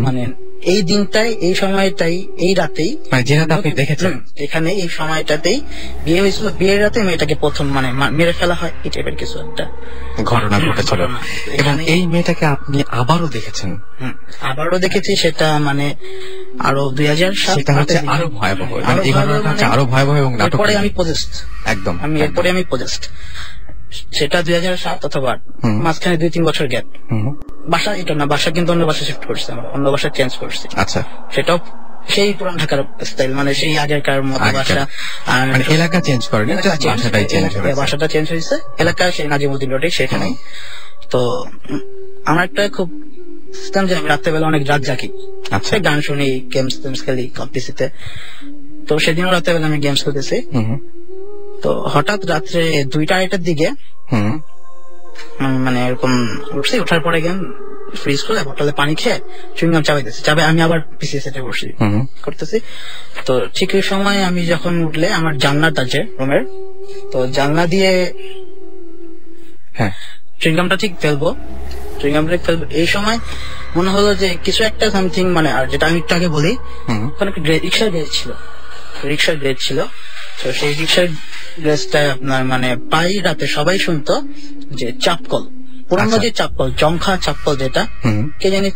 মানে এই দিনটাই, এই সময়টাই, এই রাতেই, মানে যে রাতে আপনি দেখেছেন এখানে, এই সময়টাতেই বিয়ে হয়েছিল। বিয়ের রাতে মেয়েটাকে প্রথম মানে মেরে ফেলা হয়, এই টাইপের কিছু একটা ঘটনা ঘটেছিল। এবং এই মেয়েটাকে আপনি আবারও দেখেছেন? আবারও দেখেছি। সেটা মানে আরো 2007 সেটা হচ্ছে আরো ভয়াবহ, মানে এই ঘটনাটা হচ্ছে আরো ভয়াবহ এবং নাটক। এরপরে আমি পজেস্ট, একদম এরপরে আমি পজেস্ট, সেটা 2007 অথবা মাঝখানে 2-3 বছর গ্যাপ। বাসা এটা না, বাসা কিন্তু অন্য বাসা শিফট করছে, আমরা অন্য বাসা চেঞ্জ করছি। আচ্ছা, সেটাও সেই পুরান ঢাকার স্টাইল, মানে সেই আগেরকার মতো বাসা, মানে এলাকা চেঞ্জ করেনি, বাসাটা চেঞ্জ হয়েছে, এলাকা সেই নাজিমউদ্দিন রোডে সেখানেই। তো আমার একটা খুব সিস্টেম যে আমি রাত্রেবেলা অনেক রাত জাগি, গান শুনি, গেমস খেলি কম্পিসিতে। তো সেদিনও রাত্রেবেলা আমি গেমস খেলতেছি। তো হঠাৎ রাত্রে 2টা-2টার দিকে মানে এরকম উঠছি, ওঠার পরে গেম ফ্রিজ করে বোতলে পানি খেয়ে চুইংগাম চাবাইতেছি, আমি আবার পিসি সেটে বসছি করতেছি। তো ঠিক ওই সময় আমি যখন উঠলে আমার জানলাটা আছে রুমের, তো জানলা দিয়ে চুইংগামটা ঠিক ফেলবো, এই সময় মনে হলো যে কিছু একটা সামথিং, মানে আর যেটা আমি একটু আগে বলি, ওখানে একটা রিক্সার গ্রেজ ছিল। তো সেই রিক্সার গ্রেজটা আপনার মানে পাই রাতে সবাই শুনতো যে চাপকল, পুরানো যে চাপকল, জংখা চাপকল যেটা, কে জানি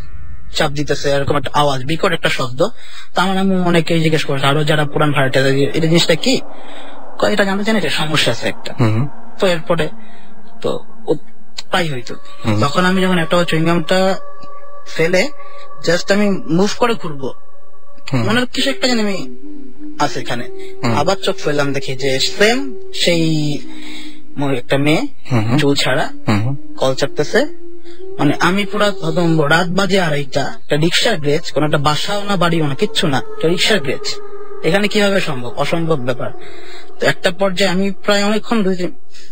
চাপ দিতেছে, এরকম একটা আওয়াজ, বিকট একটা শব্দ। তা আমার আমি অনেকেই জিজ্ঞেস করছে, আরো যারা পুরান ভাড়াটা, এটা জিনিসটা কি, এটা জানতে চান, এটা সমস্যা আছে একটা। তো এরপরে তো প্রায় হইতো, তখন আমি যখন একটা চুইংগামটা ফেলে জাস্ট আমি মুভ করে ঘুরবো, মনে কিছু একটা জানি আমি আছে এখানে, আবার চোখ ফেললাম, দেখি যে সেম সেই একটা মেয়ে চুল ছাড়া কল চাপতেছে। মানে আমি পুরা রাত বাজে 2:30, একটা রিক্সার গ্রেজ, কোন একটা বাসাও না বাড়িও না, কিচ্ছু না, একটা রিক্সার গ্রেজ, এখানে কিভাবে সম্ভব, অসম্ভব ব্যাপার। তো একটা পর্যায়ে আমি প্রায় অনেকক্ষণ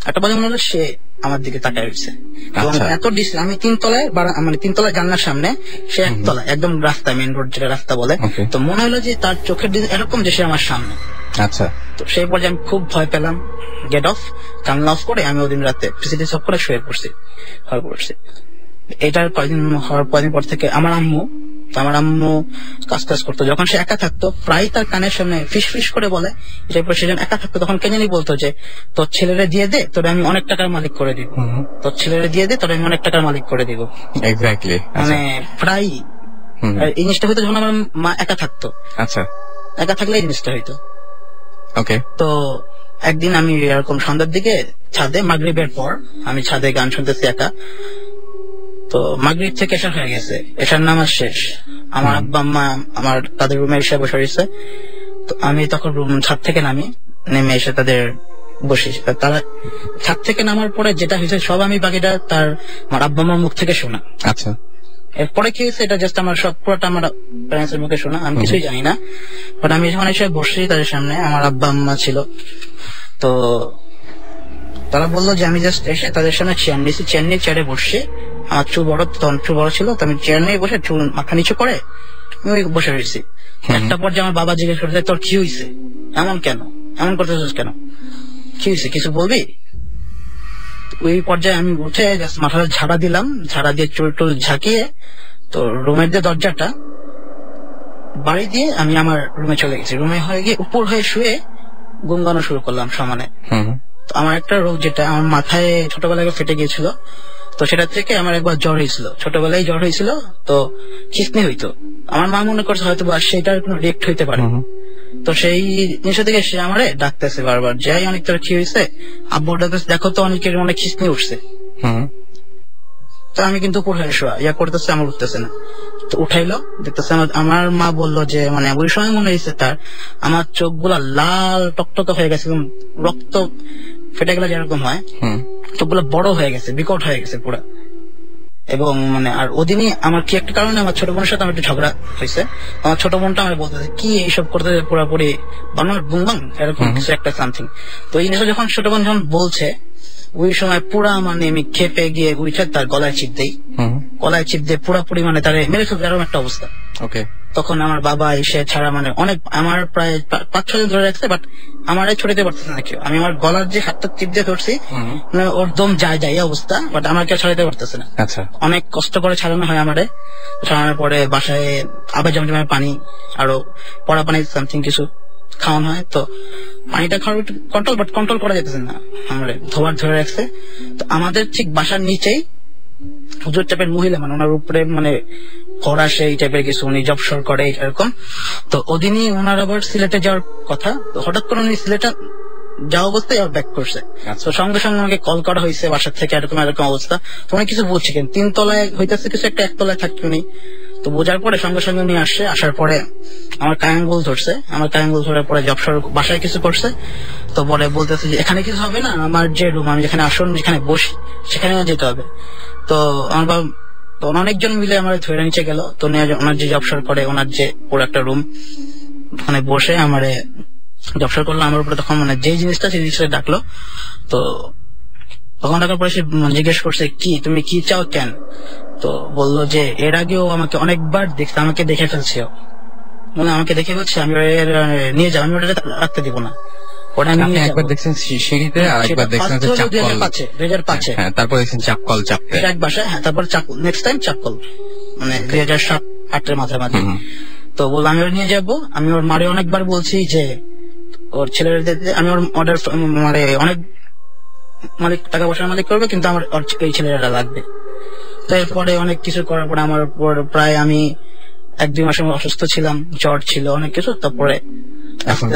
একটা পর্যায়ে মনে হলো সে আমার দিকে তাকায় রয়েছে, এবং এত আমি 3 তলায়, মানে 3 তলায় জানলার সামনে, সে 1 তলায় একদম রাস্তা, মেইন রোড যেটা রাস্তা বলে। তো মনে হলো যে তার চোখের দিকে এরকম যে সে আমার সামনে। আচ্ছা, তো সেই পর্যায়ে আমি খুব ভয় পেলাম, গেট অফ, জানলা অফ করে আমি ওদিন রাতে পিসিটি সব করে শুয়ে পড়ছি। এটার কয়েকদিন পর থেকে আমার আম্মু কাজ করতো, যখন সে একা থাকতো প্রায় তার কানের সামনে ফিস ফিস করে বলে, সে যখন একা থাকতো তখন কে জানি বলতো যে তোর ছেলেরে দিয়ে দে, তোরে আমি অনেক টাকার মালিক করে দিব, তোর ছেলেরে দিয়ে দে, তোরে আমি অনেক টাকার মালিক করে দিব। এক্স্যাক্টলি, মানে প্রায় এই জিনিসটা হয়তো যখন আমার মা একা থাকতো। আচ্ছা, একা থাকলে এই জিনিসটা হইতো। ওকে। তো একদিন আমি এরকম সন্ধ্যার দিকে ছাদে, মাগরিবের পর আমি ছাদে গান শুনতেছি একা। তো মাগরিব থেকে এশা হয়ে গেছে, এশার নামাজ শেষ, আমার আব্বা আম্মা আমার তাদের রুমে এসে বসে রয়েছে। তো আমি তখন ছাদ থেকে নেমে এসে তাদের বসি। তারা ছাদ থেকে নামার পরে যেটা হয়েছে সব আমি বাকিটা তার আমার আব্বা আম্মার মুখ থেকে শোনা। আচ্ছা, এরপরে কি হয়েছে এটা জাস্ট আমার সব পুরোটা আমার প্যারেন্টস এর মুখে শোনা, আমি কিছুই জানি না। বাট আমি যখন এসে বসছি তাদের সামনে, আমার আব্বা আম্মা ছিল, তো তারা বললো যে আমি জাস্ট এসে তাদের সামনে চেয়ার নিয়েছি, চেয়ার নিয়ে চেয়ারে বসছি, আমার চুল বড় ছিল, তো আমি চেয়ার নিয়ে বসে চুল মাথা নিচু করে আমি বসে রয়েছি। একটা পর্যায়ে আমার বাবা জিজ্ঞেস করছে, তোর কি হয়েছে, এমন করতেছিস কেন, কি হয়েছে, কিছু বলবি? ওই পর্যায়ে আমি উঠে জাস্ট মাথাটা ঝাড়া দিলাম, ঝাড়া দিয়ে চুল টুল ঝাঁকিয়ে তো রুমের যে দরজাটা বাড়ি দিয়ে আমি আমার রুমে চলে গেছি। রুমে হয়ে গিয়ে উপর হয়ে শুয়ে গুনগানো শুরু করলাম সমানে। তো আমার একটা রোগ যেটা আমার মাথায় ছোটবেলায় ফেটে গিয়েছিল, তো সেটা থেকে আমার একবার জ্বর হয়েছিল, ছোটবেলায় জ্বর হয়েছিল, তো খিস্নি হইতো। আমার মা মনে করছে হয়তো বা সেটার কোনো রিয়েক্ট হইতে পারে। তো সেই জিনিসটা থেকে সে আমারে ডাকতেছে বারবার, যাই অনেক তোর কি হয়েছে, আব্বুর ডাকতেছে, দেখো তো অনেকের অনেক খিস্নি উঠছে। তো আমি কিন্তু উপর হয়ে শোয়া করতেছে, আমার উঠতেছে না। তো উঠাইলো, দেখতেছে আমার মা বললো যে মানে ওই সময় মনে হয়েছে তার আমার চোখ গুলা লাল টকটকে হয়ে গেছে, রক্ত ফেটে গেলে যেরকম হয়, চোখগুলো বড় হয়ে গেছে, বিকট হয়ে গেছে পুরা। এবং মানে আর ওদিনই আমার কি একটা কারণে আমার ছোট বোনের সাথে আমার একটু ঝগড়া হয়েছে। আমার ছোট বোনটা আমার বলতেছে কি এইসব করতে পুরাপুরি বাংলার বুংবাং এরকম কিছু একটা সামথিং। তো এই জিনিসটা যখন ছোট বোন যখন বলছে, ওই সময় পুরা মানে আমি খেপে গিয়ে উঠে তার গলায় চিপ দিয়ে পুরাপুরি মানে তার মেরে ফেলবে এরকম একটা অবস্থা। ওকে। তখন আমার বাবা এসে ছাড়া মানে অনেক আমার প্রায় 5-6 জন ধরে রাখছে, বাট আমার ছড়াতে পারতেছে না কেউ। আমি আমার গলার যে হাতটা চিপ দিয়ে ধরছি ওর দম যায় অবস্থা, বাট আমাকে ছড়াতে পারতেছে না। আচ্ছা, অনেক কষ্ট করে ছাড়ানো হয় আমারে। ছাড়ানোর পরে বাসায় আবার জমজমের পানি আরো পড়া পানি সামথিং কিছু খাওয়ানো হয়। তো পানিটা খাওয়ার একটু কন্ট্রোল করা যেতেছে না, আমারে ধরে রাখছে। তো আমাদের ঠিক বাসার নিচেই হুজুর টাইপের মহিলা, মানে ওনার উপরে মানে ঘর আসে এই টাইপের কিছু, উনি জব শর করে এরকম। তো ওদিনই ওনার আবার সিলেটে যাওয়ার কথা, তো হঠাৎ করে উনি সিলেটে যাওয়া অবস্থায় আবার ব্যাক করছে। তো সঙ্গে সঙ্গে আমাকে কল করা হয়েছে বাসার থেকে, এরকম এরকম অবস্থা। তো উনি কিছু বলছে, কিন্তু 3 তলায় হইতেছে কিছু একটা, 1 তলায় থাকতে উনি। তো বোঝার পরে সঙ্গে সঙ্গে উনি আসছে, আসার পরে আমার কায়াঙ্গুল ধরছে, আমার কায়াঙ্গুল ধরার পরে জবসর বাসায় কিছু করছে। তো পরে বলতেছে যে এখানে কিছু হবে না, আমার যে রুম, আমি যেখানে আসন যেখানে বসি সেখানে যেতে হবে। তো আমার বাবা, তো অনেকজন মিলে আমার ধরে নিচে গেল। তো ওনার যে জবসর করে, ওনার যে পুরো একটা রুম, ওখানে বসে আমার জবসর করলো আমার উপরে। তখন মানে যে জিনিসটা সেই জিনিসটা ডাকলো। তো তখন ডাকার পরে সে জিজ্ঞেস করছে কি তুমি কি চাও কেন। তো বললো যে এর আগেও আমাকে অনেকবার দেখতে, আমাকে দেখে ফেলছে, মানে আমাকে দেখে ফেলছে, আমি নিয়ে যাবো, আমি ওটা রাখতে দিব না। একবার দেখছেন সিঁড়িতে, আরেকবার দেখছেন 2005, তারপর দেখছেন চাপকল চাপতে এক বাসায়, হ্যাঁ তারপর নেক্সট টাইম চাপকল, মানে 2007-08 মাঝামাঝি। তো বললো আমি ওর নিয়ে যাবো। আমি ওর মারে অনেকবার বলছি যে ওর ছেলের, আমি ওর অর্ডার মানে অনেক মালিক টাকা পয়সার মালিক করবে, কিন্তু আমার এই ছেলেরা লাগবে। তো এরপরে অনেক কিছু করার পরে আমার উপর প্রায় আমি 1-2 মাসের অসুস্থ ছিলাম, জ্বর ছিল, অনেক কিছু। তারপরে এখন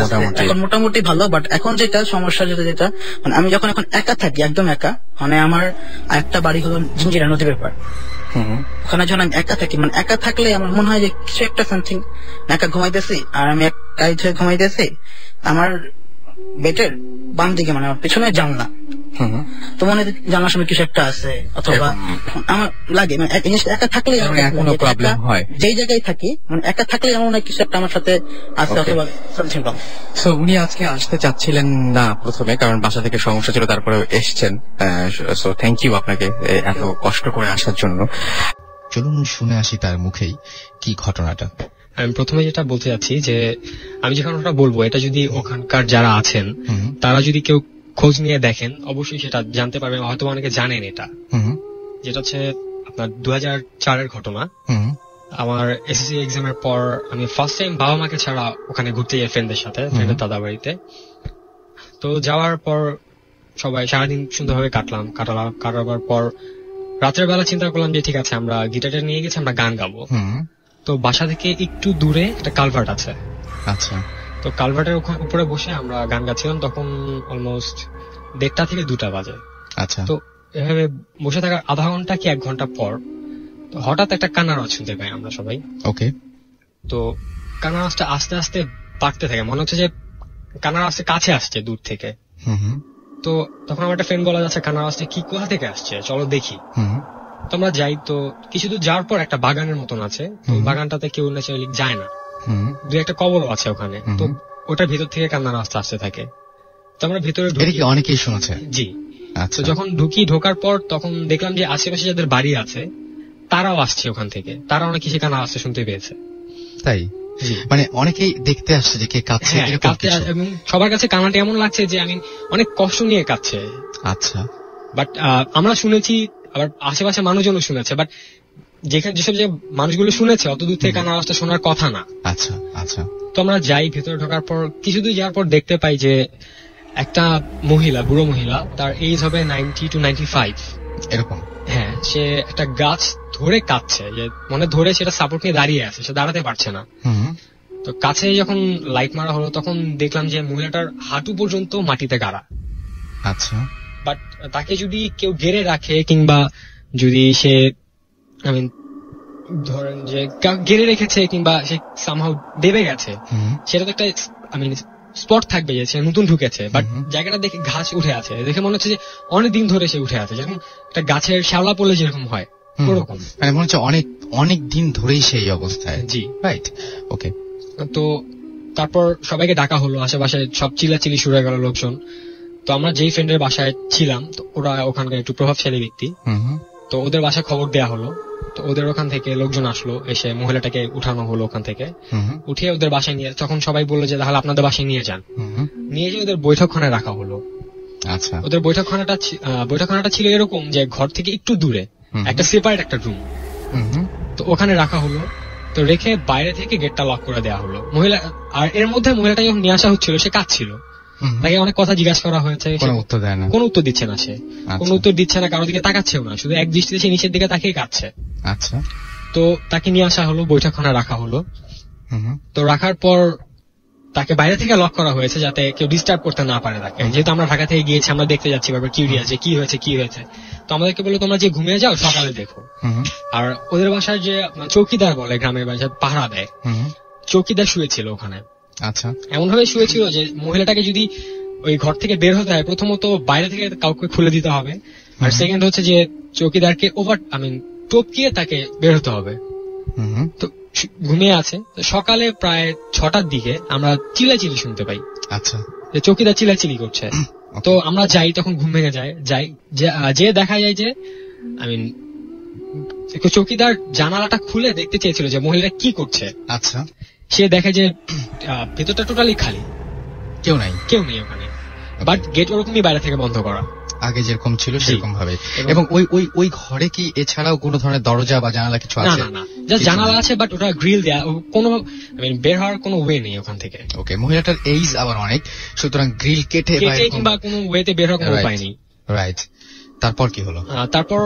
মোটামুটি ভালো। বাট এখন যেটা সমস্যা, যেটা মানে আমি যখন এখন একা থাকি, একদম একা, মানে আমার একটা বাড়ি হলো জিঞ্জিরা নদী ব্যাপার, ওখানে যখন আমি একা থাকি, মানে একা থাকলে আমার মনে হয় যে কিছু একটা সামথিং, একা ঘুমাইতেছি আর আমি একাই ধরে ঘুমাইতেছি, আমার বেটের বাম দিকে মানে আমার পিছনে জানলা, তো মনে জানলার সময় কিছু একটা আছে, অথবা আমার লাগে মানে একা থাকলে যেই জায়গায় থাকি, মানে একা থাকলে আমার মনে হয় কিছু একটা আমার সাথে আছে, অথবা সামথিং রং। সো উনি আজকে আসতে চাচ্ছিলেন না প্রথমে, কারণ বাসা থেকে সমস্যা ছিল, তারপরে এসছেন। সো থ্যাংক ইউ আপনাকে এত কষ্ট করে আসার জন্য। চলুন শুনে আসি তার মুখেই কি ঘটনাটা। আমি প্রথমে যেটা বলতে যাচ্ছি যে আমি যে ঘটনাটা বলবো, এটা যদি ওখানকার যারা আছেন তারা যদি কেউ খোঁজ নিয়ে দেখেন, অবশ্যই সেটা জানতে পারবেন, হয়তো অনেকে জানেন এটা। যেটা হচ্ছে আপনার 2004-এর ঘটনা। আমার এসএসসি এক্সামের পর আমি ফার্স্ট টাইম বাবা মাকে ছাড়া ওখানে ঘুরতে যাই ফ্রেন্ডের সাথে, ফ্রেন্ডের দাদা বাড়িতে। তো যাওয়ার পর সবাই সারাদিন সুন্দরভাবে কাটাবার পর রাতের বেলা চিন্তা করলাম যে ঠিক আছে, আমরা গিটারটা নিয়ে গেছি, আমরা গান গাবো। তো বাসা থেকে একটু দূরে একটা কালভার্ট আছে। আচ্ছা। তো কালভার্টের উপরে বসে আমরা গান গাচ্ছিলাম, তখন অলমোস্ট 1:30 থেকে 2টা বাজে। আচ্ছা। তো এভাবে বসে থাকার আধা ঘন্টা কি 1 ঘন্টা পর হঠাৎ একটা কান্নার আওয়াজ শুনতে পাই আমরা সবাই। ওকে। তো কান্নার আওয়াজটা আস্তে আস্তে বাড়তে থাকে, মনে হচ্ছে যে কান্নার আওয়াজটা কাছে আসছে দূর থেকে। তো তখন আমার একটা ফ্রেন্ড বলা যাচ্ছে কান্নার আওয়াজটা কি কোথা থেকে আসছে, চলো দেখি। তো আমরা যাই। তো কিছু দূর যাওয়ার পর একটা বাগানের মতন আছে, তো বাগানটাতে কেউ ন্যাচারালি যায় না, 2-1টা কবরও আছে ওখানে। তো ওটার ভিতর থেকে কান্নার আওয়াজটা আসতে থাকে। তো আমরা ভিতরে ঢুকি, অনেকেই শুনেছে। জি। তো যখন ঢোকার পর তখন দেখলাম যে আশেপাশে যাদের বাড়ি আছে তারাও আসছে ওখান থেকে, তারা অনেক কিছু কান্না আসতে শুনতে পেয়েছে। তাই মানে অনেকেই দেখতে আসছে যে কে কাঁদছে, এবং সবার কাছে কান্নাটা এমন লাগছে যে আমি অনেক কষ্ট নিয়ে কাঁদছে। আচ্ছা। বাট আমরা শুনেছি, আবার আশেপাশে মানুষজনও শুনেছে, বাট যেসব যে মানুষগুলো শুনেছে অত দূর থেকে কান্নার আওয়াজটা শোনার কথা না। আচ্ছা আচ্ছা। তো আমরা যাই, ভেতরে ঢোকার পর কিছু দূর যাওয়ার পর দেখতে পাই যে একটা মহিলা, বুড়ো মহিলা, তার এজ হবে 90 to 95 এরকম। হ্যাঁ, সে একটা গাছ ধরে কাঁদছে, যে মনে ধরে সেটা সাপোর্ট নিয়ে দাঁড়িয়ে আছে, সে দাঁড়াতে পারছে না। তো কাছে যখন লাইট মারা হলো তখন দেখলাম যে মহিলাটার হাঁটু পর্যন্ত মাটিতে গাড়া। আচ্ছা। বাট তাকে যদি কেউ গেড়ে রাখে, কিংবা যদি সে ধরেন যে গেড়ে রেখেছে, কিংবা সে সামহাউ দেবে গেছে, সেটা তো একটা স্পট থাকবে যে সে নতুন ঢুকেছে। বাট জায়গাটা দেখে ঘাস উঠে আছে, দেখে মনে হচ্ছে যে অনেকদিন ধরে সে উঠে আছে, যেমন একটা গাছের শ্যাওলা পড়লে যেরকম হয় ওরকম, মানে মনে হচ্ছে অনেক দিন ধরেই সেই অবস্থায়। জি, রাইট। ওকে। তো তারপর সবাইকে ডাকা হলো, আশেপাশে সব চিল্লাচিল্লি শুরু হয়ে গেল লোকজন। তো আমরা যেই ফ্রেন্ডের বাসায় ছিলাম, তো ওরা ওখানকার একটু প্রভাবশালী ব্যক্তি, তো ওদের বাসায় খবর দেয়া হলো। তো ওদের ওখান থেকে লোকজন আসলো, এসে মহিলাটাকে উঠানো হলো ওখান থেকে, উঠিয়ে ওদের বাসায় নিয়ে, তখন সবাই বললো যে তাহলে আপনাদের বাসায় নিয়ে যান। নিয়ে যেয়ে ওদের বৈঠকখানায় রাখা হলো। আচ্ছা। ওদের বৈঠকখানাটা ছিল এরকম যে ঘর থেকে একটু দূরে একটা সেপারেট একটা রুম, তো ওখানে রাখা হলো। তো রেখে বাইরে থেকে গেটটা লক করে দেওয়া হলো। মহিলা, আর এর মধ্যে মহিলাটা যখন নিয়ে আসা হচ্ছিল সে কাঁদছিল, তাকে অনেক কথা জিজ্ঞাসা করা হয়েছে, কোনো উত্তর দিচ্ছে না, সে কোনো উত্তর দিচ্ছে না, কারোর দিকে তাকাচ্ছেও না, শুধু এক দৃষ্টিতে সে নিচের দিকে তাকিয়ে কাঁদছে। আচ্ছা। তো তো তাকে নিয়ে আসা হলো, বৈঠকখানা রাখা হলো। তো রাখার পর তাকে বাইরে থেকে লক করা হয়েছে যাতে কেউ ডিস্টার্ব করতে না পারে তাকে। যেহেতু আমরা ঢাকা থেকে গিয়েছি, আমরা দেখতে যাচ্ছি, ব্যাপার কিউরিয়াস যে কি হয়েছে। তো আমাদেরকে বললো তোমরা যে ঘুমিয়ে যাও, সকালে দেখো। আর ওদের বাসায় যে চৌকিদার বলে, গ্রামের বাসায় পাহারা দেয়, চৌকিদার শুয়েছিল ওখানে। আচ্ছা, এমন ভাবে শুয়েছিল যে মহিলাটাকে যদি ওই ঘর থেকে বের হতে হয়, প্রথমত বাইরে থেকে কাউকে খুলে দিতে হবে, আর সেকেন্ড হচ্ছে যে চৌকিদারকে টপকিয়ে তাকে বের হতে হবে। তো ঘুমিয়ে আছে। সকালে প্রায় 6টার দিকে আমরা চিল্লাচিল্লি শুনতে পাই। আচ্ছা, যে চৌকিদার চিল্লাচিল্লি করছে। তো আমরা যাই, তখন ঘুম ভেঙে যাই যে দেখা যায় যে চৌকিদার জানালাটা খুলে দেখতে চেয়েছিল যে মহিলাটা কি করছে। আচ্ছা, সে দেখে যে ভেতরটা টোটালি খালি, কেউ নেই ওখানে, বাট গেট ওরকমই বাইরে থেকে বন্ধ করা, আগে যেরকম ছিল সেরকম ভাবে। এবং ওই ঘরে কি এছাড়াও কোনো ধরনের দরজা বা জানালা কিছু আছে? না, জাস্ট জানালা আছে, বাট ওটা গ্রিল দেয়া, কোনো বের হওয়ার কোনো ওয়ে নেই ওখান থেকে। ওকে, মহিলাটার এইজ আবার অনেক, সুতরাং গ্রিল কেটে কিংবা কোনো ওয়েতে বের হওয়ার কোনো উপায় নেই। রাইট, তারপর কি হলো? তারপর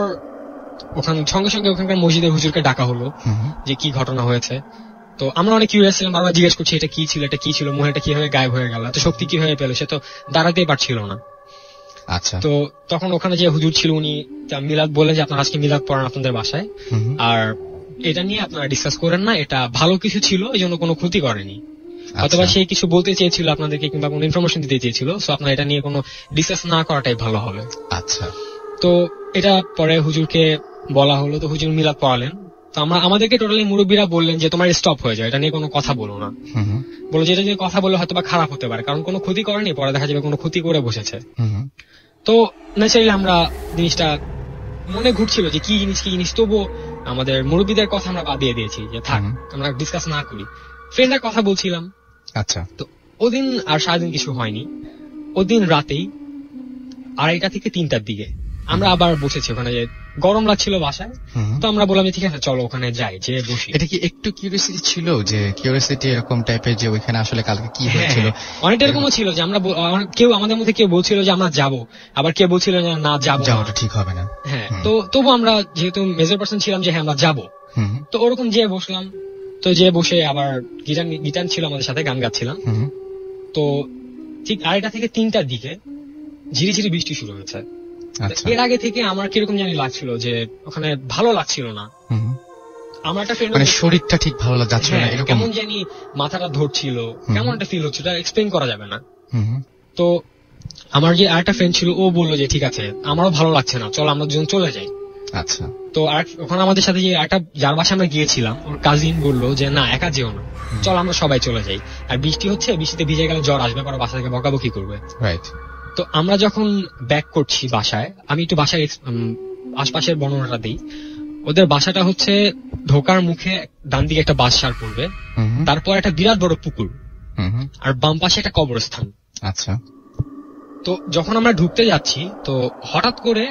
সঙ্গে সঙ্গে ওখানকার মসজিদের হুজুরকে ডাকা হলো যে কি ঘটনা হয়েছে। তো আমরা অনেক কিউরিয়াস ছিলাম, আমরা জিজ্ঞেস করছি এটা কি ছিল, মহিলাটা কিভাবে গায়েব হয়ে গেল, এত শক্তি কিভাবে পেল, সে তো দাঁড়াতেই পারছিল না। আচ্ছা, তো তখন ওখানে যে হুজুর ছিল উনি মিলাদ বলে যে আপনারা আজকে মিলাদ পড়ান আপনাদের বাসায়, আর এটা নিয়ে আপনারা ডিসকাস করেন না, এটা ভালো কিছু ছিল, এই জন্য কোনো ক্ষতি করেনি। অথবা সে কিছু বলতে চেয়েছিল আপনাদেরকে কিংবা কোনো ইনফরমেশন দিতে চেয়েছিল, সো আপনারা এটা নিয়ে কোনো ডিসকাস না করাটাই ভালো হবে। আচ্ছা, তো এটা পরে হুজুরকে বলা হলো, তো হুজুর মিলাদ পড়ালেন। তো আমাদেরকে টোটালি মুরব্বীরা বললেন যে তোমার স্টপ হয়ে যায়, এটা নিয়ে কোনো কথা বলো না। বলো যে এটা নিয়ে কথা বলে হয়তো বা খারাপ হতে পারে, কারণ কোনো ক্ষতি করেনি, পরে দেখা যাবে কোনো ক্ষতি করে বসেছে। তো ন্যাচারালি আমরা জিনিসটা মনে ঘুরছিল যে কি জিনিস, তবুও আমাদের মুরব্বীদের কথা আমরা বাদ দিয়ে দিয়েছি যে থাক, আমরা ডিসকাস না করি। ফ্রেন্ডরা কথা বলছিলাম। আচ্ছা, তো ওদিন আর সারাদিন কিছু হয়নি। ওদিন রাতেই 2:30 থেকে 3টার দিকে আমরা আবার বসেছি ওখানে, যে গরম লাগছিল বাসায়। তো আমরা বললাম ঠিক আছে চলো ওখানে যাই, যে বসি। এটা কি একটু কিউরিয়াসিটি ছিল, যে কিউরিয়াসিটি এরকম টাইপের যে ওইখানে আসলে কালকে কি হয়েছিল? অনেকটা এরকমও ছিল যে আমরা আমাদের মধ্যে কেউ বলছিল যে আমরা যাবো, আবার কেউ বলছিল যে না যাওয়াটা ঠিক হবে না। হ্যাঁ, তো তবু আমরা যেহেতু মেজর পার্সন ছিলাম যে হ্যাঁ আমরা যাবো, তো ওরকম যে বসলাম। তো যে বসে আবার গিটার ছিল আমাদের সাথে, গান গাচ্ছিলাম। তো ঠিক 2:30 থেকে 3টার দিকে ঝিরিঝিরি বৃষ্টি শুরু হয়েছে। এর আগে থেকে আমার কিরকম জানি লাগছিল যে ওখানে ভালো লাগছিল না। আমার একটা ফ্রেন্ড, শরীরটা ঠিক ভালো যাচ্ছিল না, কেমন জানি মাথাটা ধরছিল, কেমন একটা ফিল হচ্ছিল, এক্সপ্লেইন করা যাবে না। তো আমার যে আরেকটা ফ্রেন্ড ছিল, ও বললো যে ঠিক আছে আমারও ভালো লাগছে না, চল আমরা দুজন চলে যাই। আচ্ছা, তো ওখানে আমাদের সাথে যে একটা যার বাসা আমরা গিয়েছিলাম, ওর কাজিন বললো যে না একা যেও না, চল আমরা সবাই চলে যাই, আর বৃষ্টি হচ্ছে, বৃষ্টিতে ভিজে গেলে জ্বর আসবে, পরে বাসা থেকে বকাবকি করবে। রাইট। তো আমরা যখন ব্যাক করছি বাসায়, আমি একটু বাসায় আশপাশের বর্ণনাটা দিই। ওদের বাসাটা হচ্ছে ঢোকার মুখে ডান দিকে একটা বাসার পড়বে, তারপর একটা বিরাট বড় পুকুর, আর বাম পাশে একটা কবরস্থান। আচ্ছা, তো যখন আমরা ঢুকতে যাচ্ছি, তো হঠাৎ করে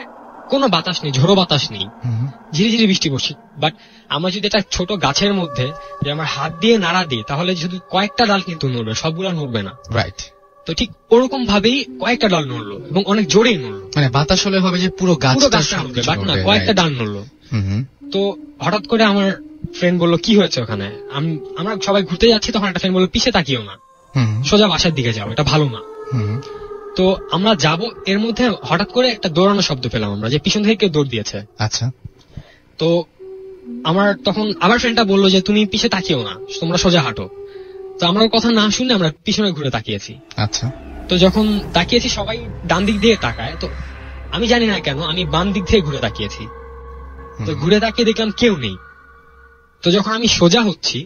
কোনো বাতাস নেই, ঝোড়ো বাতাস নেই, ঝিরিঝিরি বৃষ্টি পড়ছে। বাট আমরা যদি একটা ছোট গাছের মধ্যে যে আমার হাত দিয়ে নাড়া দিই, তাহলে শুধু কয়েকটা ডাল কিন্তু নড়বে, সবগুলা নড়বে না। রাইট। তো ঠিক ওরকম ভাবেই কয়েকটা ডাল নড়লো, এবং অনেক জোরেই নড়লো। মানে বাতাস হলে হবে যে পুরো গাছটা নড়বে, বাট না, কয়েকটা ডাল নড়লো। তো হঠাৎ করে আমার ফ্রেন্ড বললো কি হয়েছে ওখানে। আমরা সবাই ঘুরতে যাচ্ছি, তখন একটা ফ্রেন্ড বললো পিছে তাকিও না, সোজা বাসার দিকে যাও, এটা ভালো না। তো আমরা যাব, এর মধ্যে হঠাৎ করে একটা দৌড়ানোর শব্দ পেলাম আমরা, যে পিছন থেকে কেউ দৌড় দিয়েছে। আচ্ছা। তো আমার তখন আবার ফ্রেন্ডটা বললো যে তুমি পিছে তাকিও না, তোমরা সোজা হাঁটো। তো আমরা কথা না শুনে আমরা পিছনে ঘুরে তাকিয়েছি। আচ্ছা। তো যখন তাকিয়েছি, সবাই ডান দিক দিয়ে তাকায়, তো আমি জানি না কেন আমি বাম দিক থেকে ঘুরে তাকিয়েছি। তো ঘুরে তাকিয়ে দেখলাম কেউ নেই। তো যখন আমি সোজা হচ্ছি,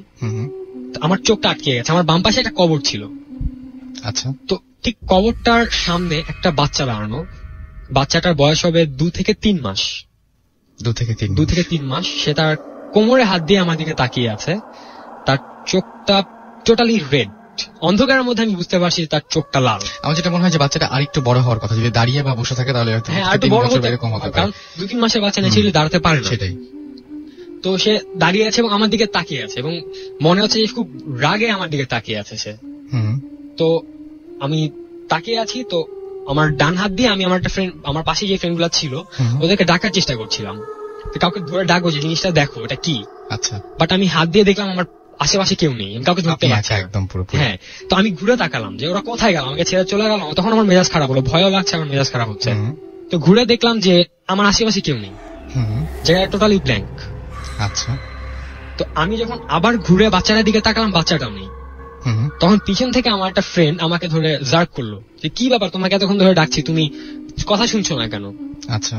আমার চোখটা আটকে গেছে, আমার বাম পাশে একটা কবর ছিল। আচ্ছা। তো ঠিক কবরটার সামনে একটা বাচ্চা দাঁড়ানো, বাচ্চাটার বয়স হবে 2 থেকে 3 মাস। 2 থেকে 3 মাস। সে তার কোমরে হাত দিয়ে আমার দিকে তাকিয়ে আছে, তার চোখটা টোটালি রেড। অন্ধকারের মধ্যে আমি বুঝতে পারছি তার চোখটা লাল। আমার যেটা মনে হয় যে বাচ্চাটা আরেকটু বড় হওয়ার কথা, যদি দাঁড়িয়ে বা বসে থাকে তাহলে আরেকটু বড় হতে পারে, কারণ 2-3 মাসের বাচ্চা নেই, দাঁড়াতে পারে না। সেটাই। তো সে দাঁড়িয়ে আছে এবং আমার দিকে তাকিয়ে আছে, এবং মনে হচ্ছে যে খুব রাগে আমার দিকে তাকিয়ে আছে সে। তো আমি তাকিয়ে আছি, তো আমার ডান হাত দিয়ে আমি আমার একটা ফ্রেন্ড, আমার পাশে যে ফ্রেন্ড গুলা ছিল ওদেরকে ডাকার চেষ্টা করছিলাম, কাউকে ধরে ডাকবো যে জিনিসটা দেখো এটা কি। আচ্ছা, বাট আমি হাত দিয়ে দেখলাম আমার আশেপাশে কেউ নেই, আমি কাউকে ধরতে পারছি একদম পুরোপুরি। হ্যাঁ, তো আমি ঘুরে তাকালাম যে ওরা কোথায় গেল, আমাকে ছেড়ে চলে গেল। তখন আমার মেজাজ খারাপ হলো, ভয়ও লাগছে, আমার মেজাজ খারাপ হচ্ছে। তো ঘুরে দেখলাম যে আমার আশেপাশে কেউ নেই, জায়গাটা টোটালি ব্ল্যাঙ্ক। আচ্ছা, তো আমি যখন আবার ঘুরে বাচ্চাটার দিকে তাকালাম, বাচ্চাটাও নেই। তখন পিছন থেকে আমার একটা ফ্রেন্ড আমাকে ধরে জার্ক করলো যে কি ব্যাপার, তোমাকে এতক্ষণ ধরে ডাকছি, তুমি কথা শুনছো না কেন? আচ্ছা,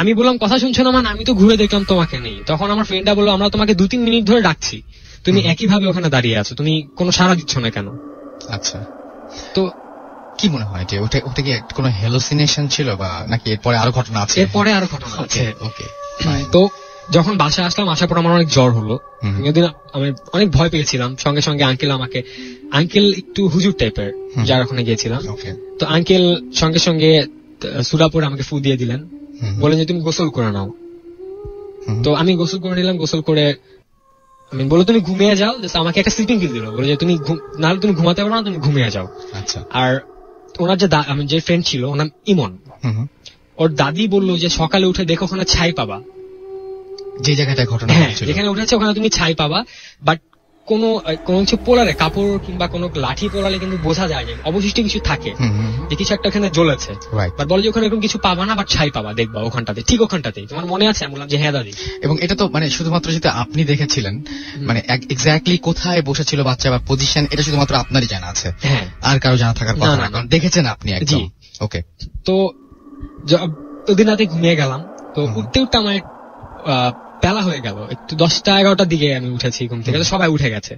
আমি বললাম কথা শুনছো না মানে, আমি তো ঘুরে দেখলাম তোমাকে নেই। তখন আমার ফ্রেন্ডটা বললো আমরা তোমাকে 2-3 মিনিট ধরে ডাকছি, তুমি একইভাবে ওখানে দাঁড়িয়ে আছো, তুমি কোনো সাড়া দিচ্ছ না কেন? আচ্ছা, তো কি মনে হয় যে ওটা কি কোনো হ্যালুসিনেশন ছিল বা নাকি এরপরে আরো ঘটনা আছে? এরপরে আরো ঘটনা আছে। ওকে, তো যখন বাসায় আসলাম, আসার পর আমার অনেক জ্বর হলো, আমি অনেক ভয় পেয়েছিলাম। সঙ্গে সঙ্গে আঙ্কেল একটু হুজুর টাইপের, যার ওখানে গিয়েছিলাম, তো আঙ্কেল সঙ্গে সঙ্গে সুরাপুরে আমাকে ফু দিয়ে দিলেন, বলেন যে তুমি গোসল করে নাও। তো আমি গোসল করে নিলাম, গোসল করে আমি বললো তুমি ঘুমিয়ে যাও, আমাকে একটা স্লিপিং পিল দিল, বলে যে তুমি নাহলে তুমি ঘুমাতে পারো না, তুমি ঘুমিয়ে যাও। আচ্ছা, আর ওনার যে ফ্রেন্ড ছিল ওর নাম ইমন, ওর দাদি বললো যে সকালে উঠে দেখো ওখানে ছাই পাবা, যে জায়গাটায় ঘটনা যেখানে উঠেছে ওখানে তুমি ছাই পাবা, বাট কোনো কিছু পোলারে কাপড় কিংবা কোনো লাঠি পোলালে কিন্তু বোঝা যায় যে অবশিষ্ট কিছু থাকে, যে কিছু একটা ওখানে জ্বলেছে। বাট বলে যে ওখানে এরকম কিছু পাবা না, বাট ছাই পাবা, দেখবা ওখানটাতে, ঠিক ওখানটাতে। তোমার মনে আছে? আমি বললাম যে হ্যাঁ দাদি। এবং এটা তো মানে শুধুমাত্র যেটা আপনি দেখেছিলেন, মানে এক্স্যাক্টলি কোথায় বসেছিল বাচ্চা বা পজিশন, এটা শুধুমাত্র আপনারই জানা আছে, আর কারো জানা থাকার কথা না, কারণ দেখেছেন আপনি একদম। ওকে, তো ওদিন রাতে ঘুমিয়ে গেলাম, তো উঠতে উঠতে আমার বেলা হয়ে গেল, একটু 10টা-11টার দিকে আমি উঠেছি ঘুম থেকে, সবাই উঠে গেছে।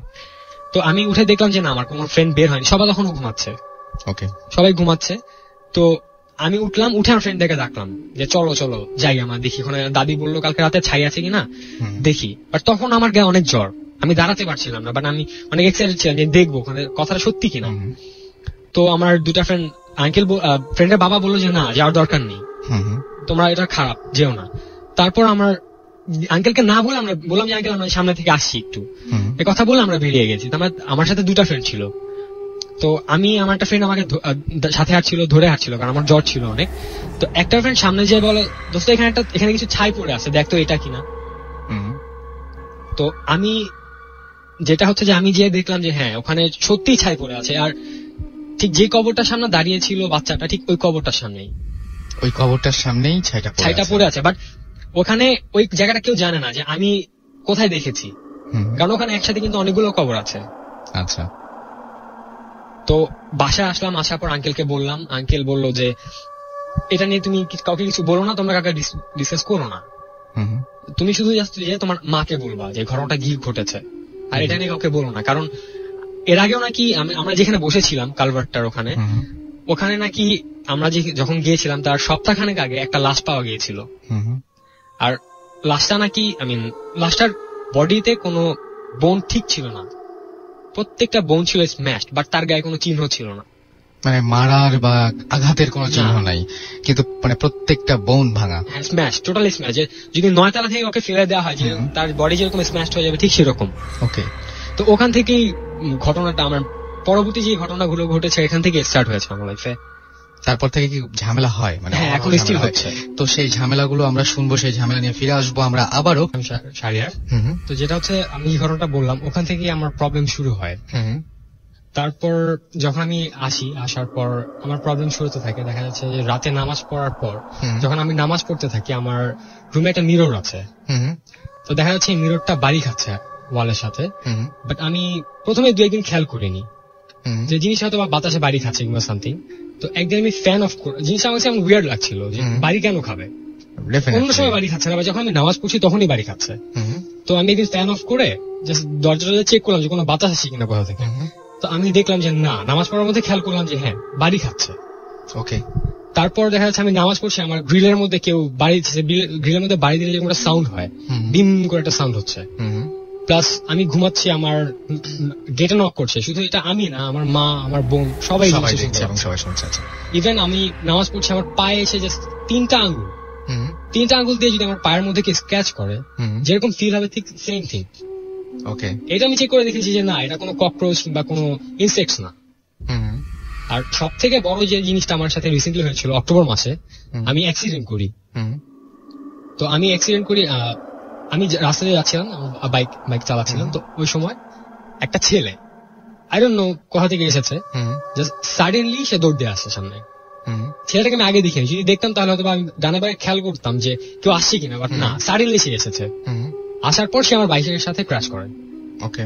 তো আমি উঠে দেখলাম যে না, আমার কোনো ফ্রেন্ড বের হয়নি, সবাই তখনও ঘুমাচ্ছে। ওকে, সবাই ঘুমাচ্ছে। তো আমি উঠলাম, উঠে আমার ফ্রেন্ডদেরকে ডাকলাম যে চলো চলো যাই, আমার দেখি ওখানে। দাদি বললো কালকে রাতে ছাই আছে কিনা দেখি। বাট তখন আমার গায়ে অনেক জ্বর, আমি দাঁড়াতে পারছিলাম না, বাট আমি অনেক এক্সাইটেড ছিলাম যে দেখবো ওখানে কথাটা সত্যি কিনা। তো আমার দুটা ফ্রেন্ডের বাবা বললো যে না, যাওয়ার দরকার নেই, তোমরা এটা খারাপ, যেও না। তারপর আমার আঙ্কেলকে না বলে আমরা বললাম যে আঙ্কেল আমরা সামনে থেকে আসছি একটু, এই কথা বলে আমরা বেরিয়ে গেছি। আমার সাথে দুটা ফ্রেন্ড ছিল, তো আমার একটা ফ্রেন্ড আমাকে সাথে হাঁটছিল, ধরে হাঁটছিল, কারণ আমার জ্বর ছিল অনেক। তো একটা ফ্রেন্ড সামনে যেয়ে বলে দোস্ত এখানে কিছু ছাই পড়ে আছে, দেখতো এটা কিনা। তো আমি যেটা হচ্ছে যে আমি যেয়ে দেখলাম যে হ্যাঁ ওখানে সত্যিই ছাই পড়ে আছে, আর ঠিক যে কবরটার সামনে দাঁড়িয়ে ছিল বাচ্চাটা, ঠিক ওই কবরটার সামনেই ছাইটা পড়ে আছে। বাট ওখানে ওই জায়গাটা কেউ জানে না যে আমি কোথায় দেখেছি, কারণ ওখানে একসাথে কিন্তু অনেকগুলো কবর আছে। আচ্ছা, তো বাসায় আসলাম, আসার পর আঙ্কেলকে বললাম, আঙ্কেল বলল যে এটা নিয়ে তুমি কাউকে কিছু বলো না, তোমরা কাউকে ডিসকাস করো না, তুমি শুধু জাস্ট যে তোমার মাকে বলবা যে ঘটনাটা কি ঘটেছে, আর এটা নিয়ে কাউকে বলো না। কারণ এর আগেও নাকি আমরা যেখানে বসেছিলাম কালভার্টটার ওখানে নাকি আমরা যখন গিয়েছিলাম তার সপ্তাহখানেক আগে একটা লাশ পাওয়া গিয়েছিল, আর লাশটা নাকি লাশটার বডিতে কোনো বোন ঠিক ছিল না, প্রত্যেকটা বোন ছিল স্ম্যাশড, বাট তার গায়ে কোনো চিহ্ন ছিল না, মানে মারার বা আঘাতের কোনো চিহ্ন নাই, কিন্তু মানে প্রত্যেকটা বোন ভাঙা, স্ম্যাশ, টোটালি স্ম্যাশ। যদি 9 তলা থেকে ওকে ফেলে দেওয়া হয়, তার বডি যেরকম স্ম্যাশড হয়ে যাবে ঠিক সেরকম। ওকে, তো ওখান থেকেই ঘটনাটা, আমার পরবর্তী যে ঘটনাগুলো ঘটেছে এখান থেকে স্টার্ট হয়েছে আমার লাইফে। তারপর থেকে কি ঝামেলা হয়? মানে এখন স্টিল হচ্ছে। তো সেই ঝামেলাগুলো আমরা শুনবো, সেই ঝামেলা নিয়ে ফিরে আসবো আমরা আবারও। শাহরিয়ার, তো যেটা হচ্ছে আমি যে ঘটনাটা বললাম, ওখান থেকেই আমার প্রবলেম শুরু হয়। তারপর যখন আমি আসার পর আমার প্রবলেম শুরু হতে থাকে। দেখা যাচ্ছে যে রাতে নামাজ পড়ার পর যখন আমি নামাজ পড়তে থাকি, আমার রুমে একটা মিরর আছে, তো দেখা যাচ্ছে এই মিররটা বাড়ি খাচ্ছে ওয়ালের সাথে। বাট আমি প্রথমে 2-1 দিন খেয়াল করিনি যে জিনিস হয়তো বাতাসে বাড়ি খাচ্ছে কিংবা সামথিং। তো একদিন আমি ফ্যান অফ করে, জিনিসটা আমার কাছে উইয়ার্ড লাগছিল যে বাড়ি কেন খাবে, অন্য সময় বাড়ি খাচ্ছে না, যখন আমি নামাজ পড়ছি তখনই বাড়ি খাচ্ছে। তো আমি একদিন ফ্যান অফ করে জাস্ট দরজাটা চেক করলাম যে কোনো বাতাস আসছে কিনা কোথা থেকে। তো আমি দেখলাম যে না, নামাজ পড়ার মধ্যে খেয়াল করলাম যে হ্যাঁ বাড়ি খাচ্ছে। ওকে, তারপর দেখা যাচ্ছে আমি নামাজ পড়ছি, আমার গ্রিলের মধ্যে কেউ বাড়ি দিচ্ছে, গ্রিলের মধ্যে বাড়ি দিলে যেরকম একটা সাউন্ড হয়, বিম করে একটা সাউন্ড হচ্ছে। প্লাস আমি ঘুমাচ্ছি, আমার গেটে নক করছে, শুধু এটা আমি না, আমার মা, আমার বোন সবাই শুনছে। ইভেন আমি নামাজ পড়ছি, আমার পায়ে এসে জাস্ট 3টা আঙ্গুল দিয়ে যদি আমার পায়ের মধ্যে স্ক্র্যাচ করে যেরকম ফিল হবে, ঠিক সেম থিং। ওকে, এটা আমি চেক করে দেখেছি যে না, এটা কোনো ককরোচ বা কোনো ইনসেক্টস না। আর সব থেকে বড় যে জিনিসটা আমার সাথে রিসেন্টলি হয়েছিল, অক্টোবর মাসে আমি অ্যাক্সিডেন্ট করি। তো আমি অ্যাক্সিডেন্ট করি আমি রাস্তায় যাচ্ছিলাম, বাইক চালাচ্ছিলাম, তো ওই সময় একটা ছেলে আই ডোন্ট নো কোথা থেকে এসেছে, জাস্ট সাডেনলি সে দৌড় দিয়ে আসছে সামনে। ছেলেটাকে আমি আগে দেখিনি, যদি দেখতাম তাহলে হয়তো আমি ডানে বাইরে খেয়াল করতাম যে কেউ আসছে কিনা, বাট না, সাডেনলি সে এসেছে। আসার পর সে আমার বাইকের সাথে ক্র্যাশ করে। ওকে,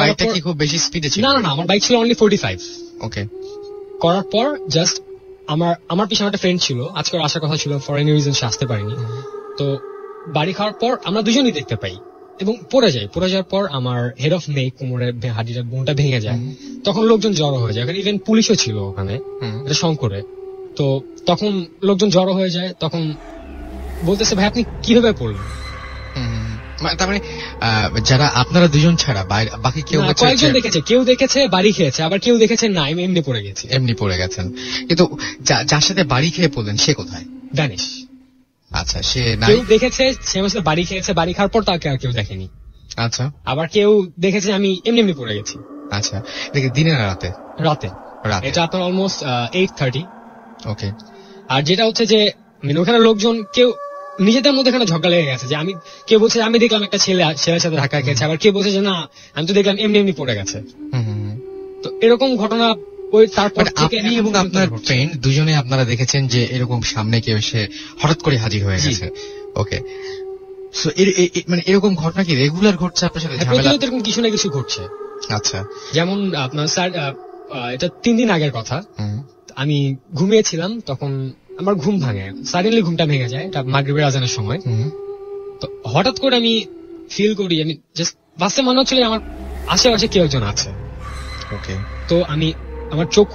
বাইকটা কি খুব বেশি স্পিডে ছিল? না, আমার বাইক ছিল অনলি 45। ওকে, করার পর জাস্ট আমার পিছনে একটা ফ্রেন্ড ছিল, আজকে আসার কথা ছিল, ফর এনি রিজন সে আসতে পারেনি। তো বাড়ি খাওয়ার পর আমরা দুজনই দেখতে পাই এবং পড়ে যাওয়ার পর আমার হেড অফ নেক, কোমরে হাড়িটা বোনটা ভেঙে যায়। তখন লোকজন জড়ো হয়ে যায়, ইভেন পুলিশও ছিল ওখানে, এটা শঙ্করে। তো তখন লোকজন জড়ো হয়ে যায়, তখন বলতেছে ভাই আপনি কিভাবে পড়লেন? তার মানে যারা আপনারা দুজন ছাড়া বাকি কেউ কয়েকজন দেখেছে, কেউ দেখেছে বাড়ি খেয়েছে, আবার কেউ দেখেছে না এমনি পড়ে গেছেন। কিন্তু যার সাথে বাড়ি খেয়ে পড়লেন সে কোথায়? দানিশ। আচ্ছা, সে কেউ দেখেছে সে আমার সাথে বাড়ি খেয়েছে, বাড়ি খাওয়ার পর তাকে আর কেউ দেখেনি। আচ্ছা, আবার কেউ দেখেছে আমি এমনি পড়ে গেছি। আচ্ছা, দেখি দিনে না রাতে? এটা আপনার অলমোস্ট 8:30। ওকে, আর যেটা হচ্ছে যে ওখানে লোকজন কেউ নিজেদের মধ্যে এখানে ঝগড়া লেগে গেছে, যে কেউ বলছে আমি দেখলাম একটা ছেলের সাথে ধাক্কা খেয়েছে, আবার কেউ বলছে যে না আমি তো দেখলাম এমনি পড়ে গেছে। তো এরকম ঘটনা তারপর আপনি এবং আপনার ফ্রেন্ড দুজনে আপনারা দেখেছেন যে এরকম সামনে কেউ এসে হঠাৎ করে হাজির হয়ে গেছে। ওকে, সো মানে এরকম ঘটনা কি রেগুলার ঘটছে আপনার সাথে? এরকম কিছু না কিছু ঘটছে। আচ্ছা, যেমন আপনার স্যার, এটা 3 দিন আগের কথা, আমি ঘুমিয়েছিলাম, তখন আমার ঘুম ভাঙে, সাডেনলি ঘুমটা ভেঙে যায়, এটা মাগরিবের আজানের সময়। তো হঠাৎ করে আমি ফিল করি, আমি জাস্ট বাসে মনে হচ্ছিল আমার আশেপাশে কেউ একজন আছে। ওকে, তো আমি আমার চোখ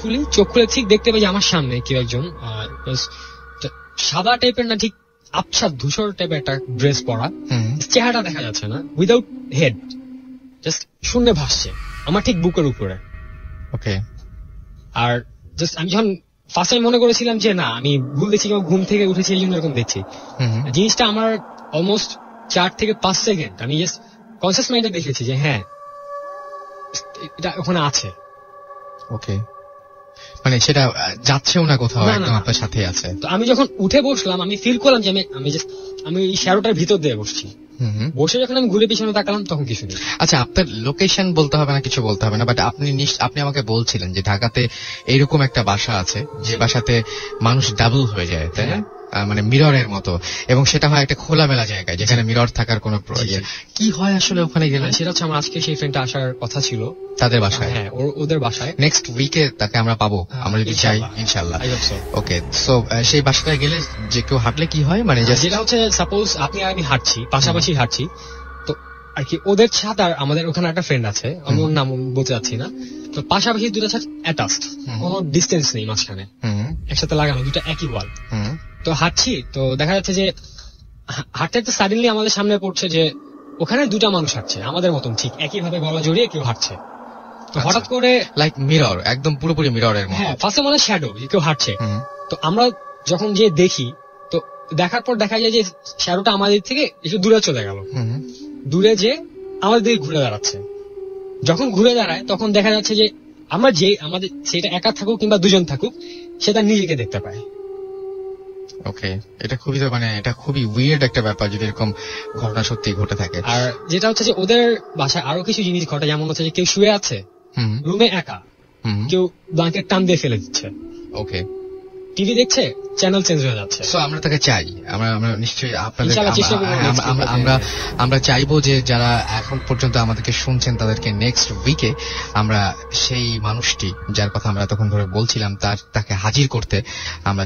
খুলে ঠিক দেখতে পাই যে আমার সামনে কেউ একজন সাদা টাইপের, না ঠিক আবছা ধূসর টাইপের একটা ড্রেস পরা, চেহারাটা দেখা যাচ্ছে না, উইদাউট হেড, জাস্ট শূন্যে ভাসছে আমার ঠিক বুকের উপরে। ওকে, আর জাস্ট আমি যখন ফার্স্ট টাইম মনে করেছিলাম যে না আমি ভুল দেখছি, ঘুম থেকে উঠেছি এই জন্য এরকম দেখছি। জিনিসটা আমার অলমোস্ট 4 থেকে 5 সেকেন্ড আমি জাস্ট কনসিয়াস মাইন্ডে দেখেছি যে হ্যাঁ এটা ওখানে আছে। ওকে, মানে সেটা যাচ্ছেও না কোথাও, একদম আপনার সাথে আছে। তো আমি যখন উঠে বসলাম, আমি ফিল করলাম যে আমি এই শ্যাডোটার ভিতর দিয়ে বসছি। বসে যখন আমি ঘুরে পিছনে তাকালাম তখন কিছু নেই। আচ্ছা, আপনার লোকেশন বলতে হবে না, কিছু বলতে হবে না, বাট আপনি আমাকে বলছিলেন যে ঢাকাতে এইরকম একটা বাসা আছে যে বাসাতে মানুষ ডাবল হয়ে যায়, তাই না? মানে মিররের মতো, এবং সেটা হয় একটা খোলামেলা জায়গায় যেখানে মিরর থাকার কোনো প্রয়োজন কি হয় আসলে ওখানে গেলে? সেটা হচ্ছে আমার আজকে সেই ফ্রেন্ডটা আসার কথা ছিল তাদের বাসায়। হ্যাঁ, ওদের বাসায় নেক্সট উইকে তাকে আমরা পাবো, আমরা যদি চাই ইনশাআল্লাহ। ওকে, সো সেই বাসাটায় গেলে যে কেউ হাঁটলে কি হয়, মানে যেটা হচ্ছে সাপোজ আপনি আর আমি হাঁটছি, পাশাপাশি হাঁটছি, তো আর কি ওদের ছাদ আর আমাদের ওখানে একটা ফ্রেন্ড আছে, আমি ওর নাম বলতে চাচ্ছি না, তো পাশাপাশি দুটো ছাদ অ্যাটাচড, কোনো ডিস্টেন্স নেই মাঝখানে, একসাথে লাগানো, দুটো একই ওয়াল। তো হাঁটছি, তো দেখা যাচ্ছে যে হাঁটতে সাডেনলি আমাদের সামনে পড়ছে যে ওখানে 2টা মানুষ হাঁটছে আমাদের মতন, ঠিক একই ভাবে গলা জড়িয়ে কেউ হাঁটছে। তো হঠাৎ করে লাইক মিরর, একদম পুরোপুরি মিররের মতো। হ্যাঁ, ফার্স্টে মনে শ্যাডো কেউ হাঁটছে। তো আমরা যখন যে দেখি, তো দেখার পর দেখা যায় যে শ্যাডোটা আমাদের থেকে একটু দূরে চলে গেল, দূরে যে আমাদের দিকে ঘুরে দাঁড়াচ্ছে। যখন ঘুরে দাঁড়ায় তখন দেখা যাচ্ছে যে আমাদের সেটা একা থাকুক কিংবা 2জন থাকুক, সেটা নিজেকে দেখতে পায়। ওকে, এটা খুবই উইয়ার্ড একটা ব্যাপার যদি এরকম ঘটনা সত্যি ঘটে থাকে। আর যেটা হচ্ছে যে ওদের বাসায় আরো কিছু জিনিস ঘটে, যেমন হচ্ছে যে কেউ শুয়ে আছে রুমে একা, কেউ ব্ল্যাঙ্কেট টান দিয়ে ফেলে দিচ্ছে, ওকে, টিভি দেখছে, চ্যানেল চেঞ্জ হয়ে যাচ্ছে। সো আমরা তাকে চাই, আমরা নিশ্চয়ই আমরা চাইবো যে যারা এখন পর্যন্ত আমাদেরকে শুনছেন তাদেরকে নেক্সট উইকে আমরা সেই মানুষটি যার কথা আমরা তখন ধরে বলছিলাম তাকে হাজির করতে আমরা